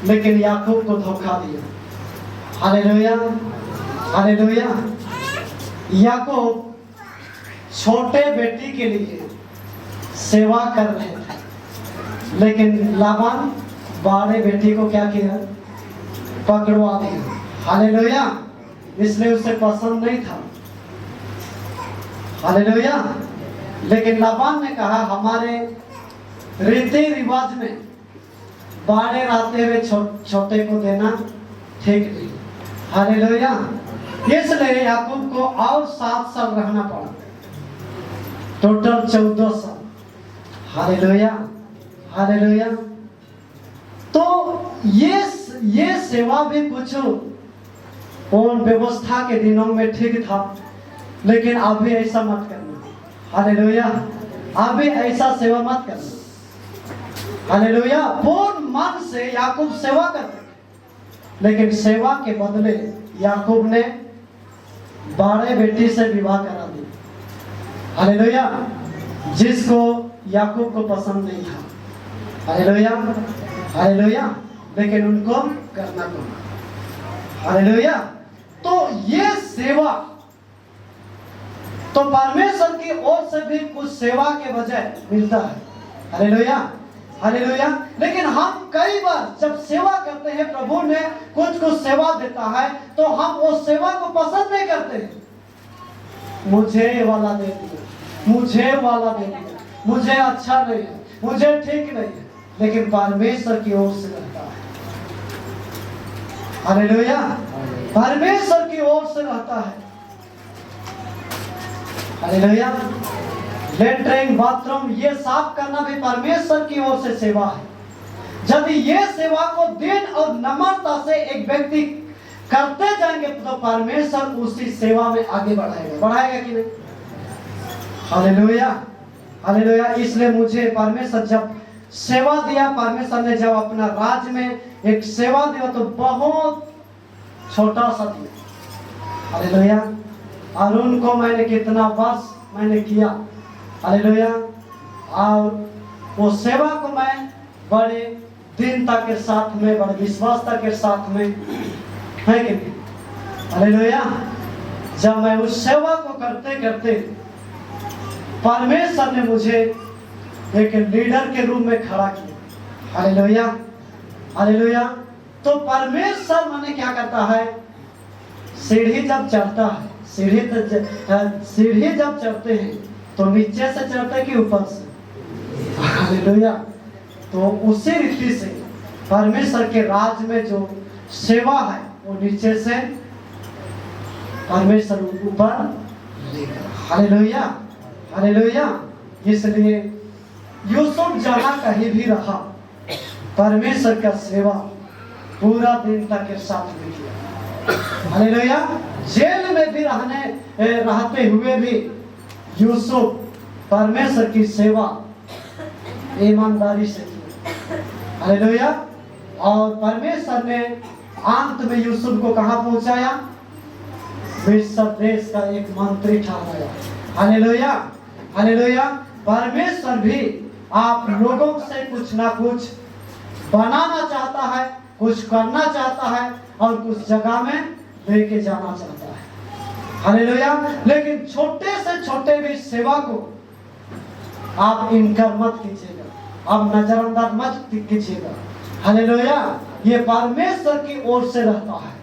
लेकिन याकूब को धोखा दिया, हालेलुया, हालेलुया। याकूब छोटे बेटी के लिए सेवा कर रहे थे, लेकिन लाबान बड़े बेटी को क्या किया? पकड़वा दिया, हालेलुया। इसलिए उसे पसंद नहीं था, हालेलुया। लेकिन लाबान ने कहा हमारे रीति रिवाज में बड़े रहते हुए छोटे को देना ठीक नहीं, हालेलुया। इसलिए याकूब को और 7 साल रहना पड़ा, टोटल 14 साल, हालेलुया, हालेलुया। तो ये सेवा भी कुछ उन व्यवस्था के दिनों में ठीक था, लेकिन अभी ऐसा मत करना, हालेलुया। अभी ऐसा सेवा मत करना, हालेलुया। पूर्ण मन से याकूब सेवा करते, लेकिन सेवा के बदले याकूब ने बड़े बेटी से विवाह करा दिया, हालेलुया, जिसको याकूब को पसंद नहीं था, हालेलुया, हालेलुया। लेकिन उनको करना पड़ा, हालेलुया। तो ये सेवा तो परमेश्वर की ओर से भी कुछ सेवा के बजाय मिलता है, हालेलुया, हालेलुया। लेकिन हम कई बार जब सेवा करते हैं, प्रभु ने कुछ सेवा देता है, तो हम उस सेवा को पसंद नहीं करते हैं। मुझे वाला दे दिया, मुझे वाला दे दिया, मुझे अच्छा नहीं है, मुझे ठीक नहीं है, लेकिन परमेश्वर की ओर से रहता है, हालेलुया, परमेश्वर की ओर से रहता है, हालेलुया। लेटरिन, बाथरूम ये साफ करना भी परमेश्वर की ओर से सेवा है। यदि ये सेवा को दिन और नम्रता से एक व्यक्ति करते जाएंगे तो परमेश्वर उसी सेवा में आगे बढ़ाएगा कि नहीं, हालेलुया, हालेलुया। इसलिए मुझे परमेश्वर जब सेवा दिया, परमेश्वर ने जब अपना राज्य में एक सेवा दिया तो बहुत छोटा सा दिया, हालेलुया। और उनको मैंने कितना वर्ष मैंने किया, हालेलुया। और वो सेवा को मैं बड़े दीनता के साथ में, बड़े विश्वासता के साथ में, है कि नहीं, हालेलुया। जब मैं उस सेवा को करते करते परमेश्वर ने मुझे एक लीडर के रूप में खड़ा किया, हालेलुया, हालेलुया। तो परमेश्वर माने क्या करता है? सीढ़ी जब चढ़ता है, सीढ़ी जब चढ़ते हैं तो नीचे से चढ़ते हैं कि ऊपर से, हालेलुया। तो उसी रीति से परमेश्वर के राज में जो सेवा है वो नीचे से परमेश्वर ऊपर लेकर, हालेलुया, हालेलुया। इसलिए यूसुफ जहाँ कहीं भी रहा, परमेश्वर का सेवा पूरा दिन तक के साथ में किया, हालेलुया। जेल में भी रहते हुए भी यूसुफ परमेश्वर की सेवा ईमानदारी से की। हालेलुया। और परमेश्वर ने अंत में यूसुफ को कहां पहुंचाया? मिस्र देश का एक मंत्री ठहराया। Hallelujah, hallelujah. परमेश्वर भी आप लोगों से कुछ ना कुछ बनाना चाहता है, कुछ करना चाहता है और कुछ जगह में लेके जाना चाहता है। हालेलुया। लेकिन छोटे से छोटे भी सेवा को आप इनकार मत कीजिएगा, आप नजरअंदाज मत कीजिएगा। हालेलुया। ये परमेश्वर की ओर से रहता है।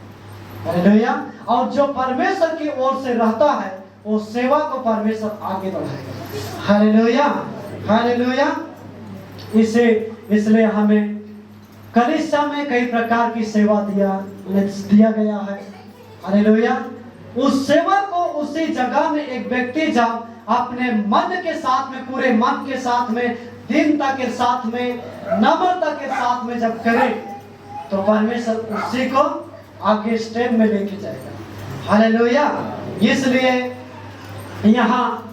हालेलुया। और जो परमेश्वर की ओर से रहता है वो सेवा को परमेश्वर आगे बढ़ाएगा। Hallelujah, hallelujah. इसलिए हमें कलीसिया में कई प्रकार की सेवा दिया गया है। हालेलुया। उस सेवा को उसी जगह में एक व्यक्ति जब अपने मन के साथ में, पूरे मन के साथ में, दीनता के साथ में, नम्रता के साथ में जब करे तो परमेश्वर उसी को आगे स्टेप में लेके जाएगा। हालेलुया। इसलिए यहाँ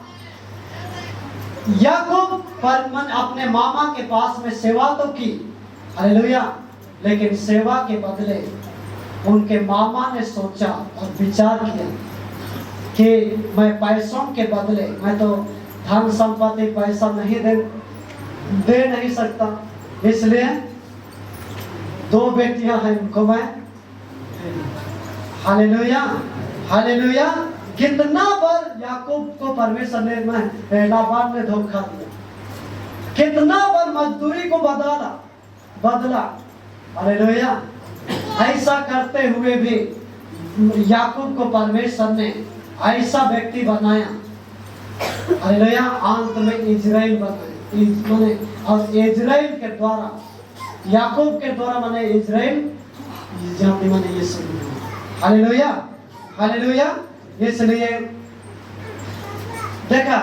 याकूब अपने मामा के पास में सेवा तो की। हालेलुया। लेकिन सेवा के बदले उनके मामा ने सोचा और विचार किया कि मैं पैसों के बदले, मैं तो धन संपत्ति पैसा नहीं दे नहीं सकता, इसलिए 2 बेटियां हैं उनको मैं। Hallelujah, hallelujah. कितना बार याकूब को परमेश्वर ने लाबान ने धोखा दिया, कितना बार मजदूरी को बदला। हालेलुया। ऐसा करते हुए भी याकूब को परमेश्वर ने ऐसा व्यक्ति बनाया। हालेलुया। अंत में इजराइल बनाए, और इजराइल के द्वारा, याकूब के द्वारा माने इजराइल, माने यीशु। Hallelujah, hallelujah. इसलिए देखा,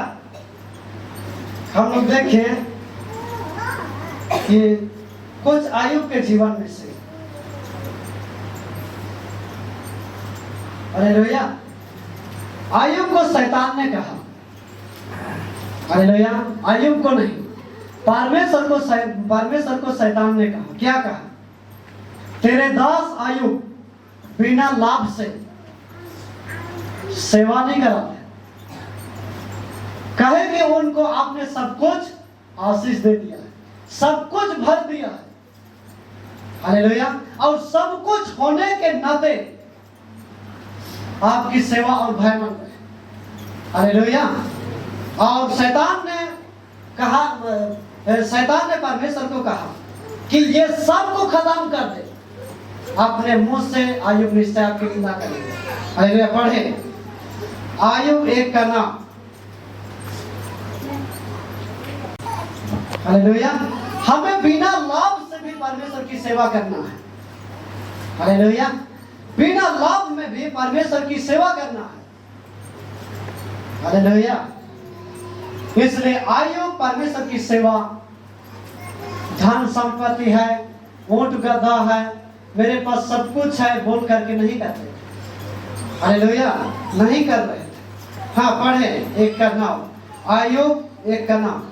हम लोग देखें कि कुछ आयुब के जीवन में से, हालेलुया, आयुब को शैतान ने कहा, हालेलुया, आयुब को नहीं, परमेश्वर को शैतान ने कहा। क्या कहा? तेरे दास आयुब बिना लाभ से सेवा नहीं कराते, कहे कि उनको आपने सब कुछ आशीष दे दिया है, सब कुछ भर दिया है। हालेलुया। और सब कुछ होने के नाते आपकी सेवा और भय मन रहे। हालेलुया। और शैतान ने कहा, शैतान ने परमेश्वर को कहा कि ये सब को खत्म कर दे, अपने मुंह से आयुब निश्चय आपकी निंदा करेगा। हालेलुया। पढ़े आयुब 1 का नाम। हालेलुया। हमें बिना लाभ से भी परमेश्वर की सेवा करना है। हालेलुया। बिना लाभ में भी परमेश्वर की सेवा करना है। हालेलुया। इसलिए आयुब परमेश्वर की सेवा, धन संपत्ति है, ऊंट गधा है, मेरे पास सब कुछ है बोल करके नहीं करते। हालेलुया। नहीं कर रहे थे। हाँ, पढ़े 1 का नाम, आयुब 1 का नाम।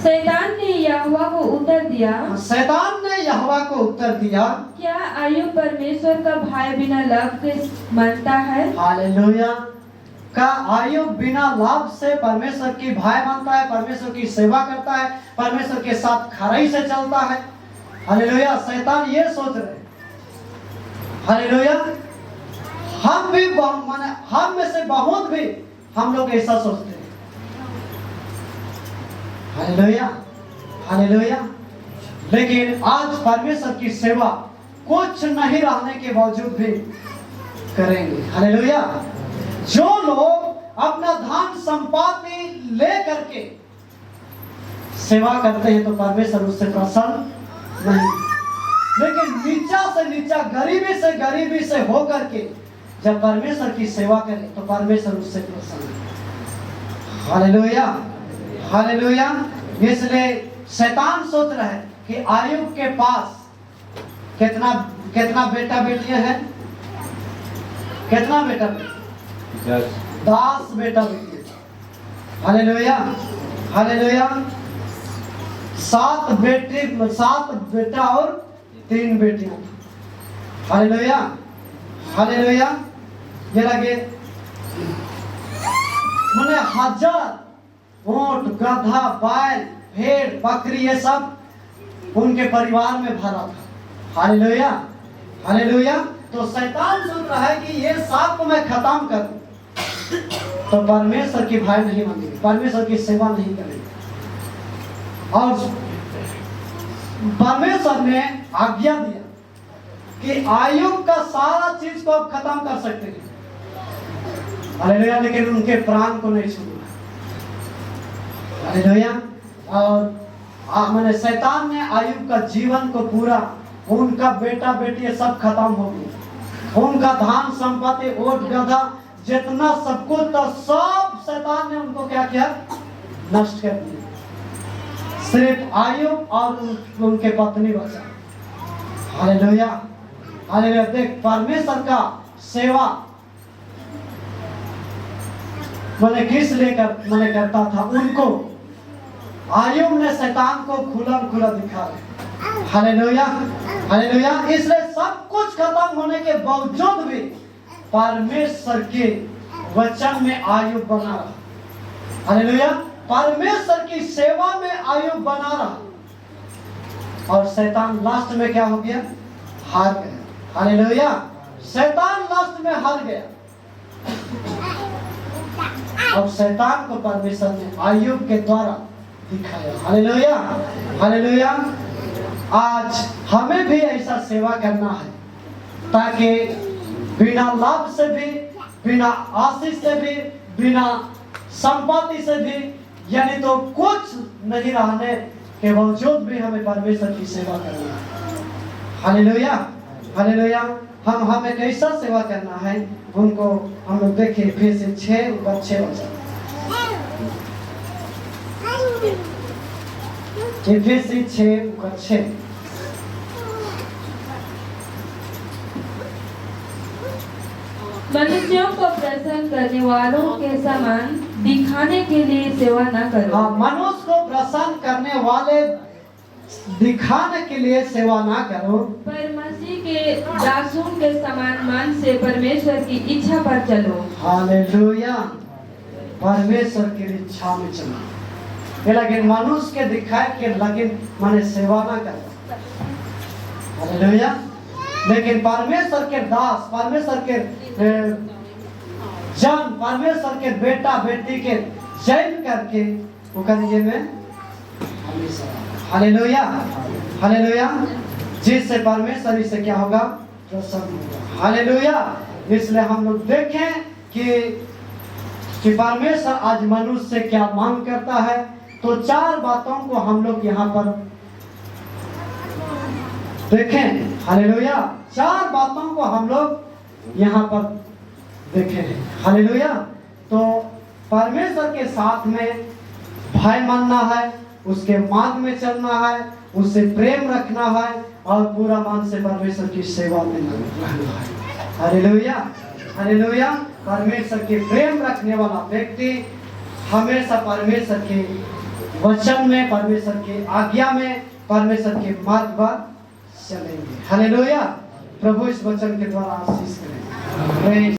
शैतान ने यहोवा को उत्तर दिया, शैतान ने यहोवा को उत्तर दिया, क्या आयुब परमेश्वर का भाई बिना लाभ के मानता है? हालेलुया। का आयुब बिना लाभ से परमेश्वर की भाई मानता है, परमेश्वर की सेवा करता है, परमेश्वर के साथ खराई से चलता है। हालेलुया। शैतान ये सोच रहे, हालेलुया, हम भी हम में से बहुत भी हम लोग ऐसा सोचते हैं। Hallelujah, hallelujah. लेकिन आज परमेश्वर की सेवा कुछ नहीं रहने के बावजूद भी करेंगे। हालेलुया। जो लोग अपना धन संपत्ति ले करके सेवा करते हैं तो परमेश्वर उससे प्रसन्न नहीं, लेकिन नीचा से नीचा, गरीबी से होकर के जब परमेश्वर की सेवा करें तो परमेश्वर उससे प्रसन्न है। Hallelujah, hallelujah. इसलिए शैतान सोच रहा है कि आयुब के पास कितना कितना बेटा बेटियां हैं? कितना बेटा बेटी? 10 बेटा बेटी। Hallelujah, hallelujah. 7 बेटा और 3 बेटियां। Hallelujah, hallelujah. ये लगे मैंने 1000 ऊंट, गधा, बैल, भेड़, बकरी, ये सब उनके परिवार में भरा था। Hallelujah, hallelujah. तो शैतान सुन रहा है कि ये सब को मैं खत्म कर दूं, तो परमेश्वर की भाई नहीं मानेंगे, परमेश्वर की सेवा नहीं करेंगे। और परमेश्वर ने आज्ञा दिया कि आयुब का सारा चीज को आप खत्म कर सकते हैं। हालेलुया। लेकिन उनके प्राण को नहीं छूना। हालेलुया। और मैंने शैतान ने आयुब का जीवन को पूरा, उनका बेटा बेटी सब खत्म हो गया, उनका धन संपत्ति, ऊंट, गधा, जितना सब कुछ था सब शैतान ने उनको क्या किया? नष्ट कर दिया। सिर्फ आयुब और उनके पत्नी बचा। Hallelujah, hallelujah. देख, परमेश्वर का सेवा मैंने किस लेकर मैंने करता था, उनको आयुब ने शैतान को खुला दिखा। Hallelujah, hallelujah. इसलिए सब कुछ खत्म होने के बावजूद भी परमेश्वर के वचन में आयुब बना रहा। हालेलुया। परमेश्वर की सेवा में आयुब बना रहा। और शैतान लास्ट में क्या हो गया? हार गया। हालेलुया। शैतान लास्ट में हार गया। और शैतान को परमेश्वर ने आयुब के द्वारा दिखाया। Hallelujah, hallelujah. आज हमें भी ऐसा सेवा करना है ताकि बिना लाभ से भी, बिना आशीष से भी, बिना संपत्ति से भी, यानी तो कुछ नहीं रहने के बावजूद भी हमें परमेश्वर की सेवा करना है। Hallelujah, hallelujah. हमें कैसा सेवा करना है उनको हम लोग देखें। फिर से 6 वचन, फिर से 6 मनुष्यों को प्रसन्न करने वालों के समान दिखाने के लिए सेवा न करो। हाँ, मनुष्य को प्रसन्न करने वाले दिखाने के लिए सेवा ना करो, पर मसीह के दासों के समान मन से परमेश्वर की इच्छा पर चलो। हालेलुया। परमेश्वर की इच्छा में चलो। ये लेकिन मनुष्य के दिखाए के लेकिन माने सेवा ना करो। हालेलुया। लेकिन परमेश्वर के दास, परमेश्वर के जन, परमेश्वर के बेटा बेटी के जैन करके वो करिए में हमेशा। Hallelujah, hallelujah. जिससे परमेश्वर से क्या होगा? प्रसन्न होगा। हालेलुया। इसलिए हम लोग देखें कि परमेश्वर आज मनुष्य से क्या मांग करता है। तो 4 बातों को हम लोग यहाँ पर देखें। हालेलुया। 4 बातों को हम लोग यहाँ पर देखें। हालेलुया। तो परमेश्वर के साथ में भाई मानना है, उसके मार्ग में चलना है, उससे प्रेम रखना है और पूरा मन से परमेश्वर की सेवा में रहना है। Hallelujah, hallelujah. परमेश्वर के प्रेम रखने वाला व्यक्ति हमेशा परमेश्वर के वचन में, परमेश्वर के आज्ञा में, परमेश्वर के मार्ग पर चलेंगे। हालेलुया। प्रभु इस वचन के द्वारा आशीष करें।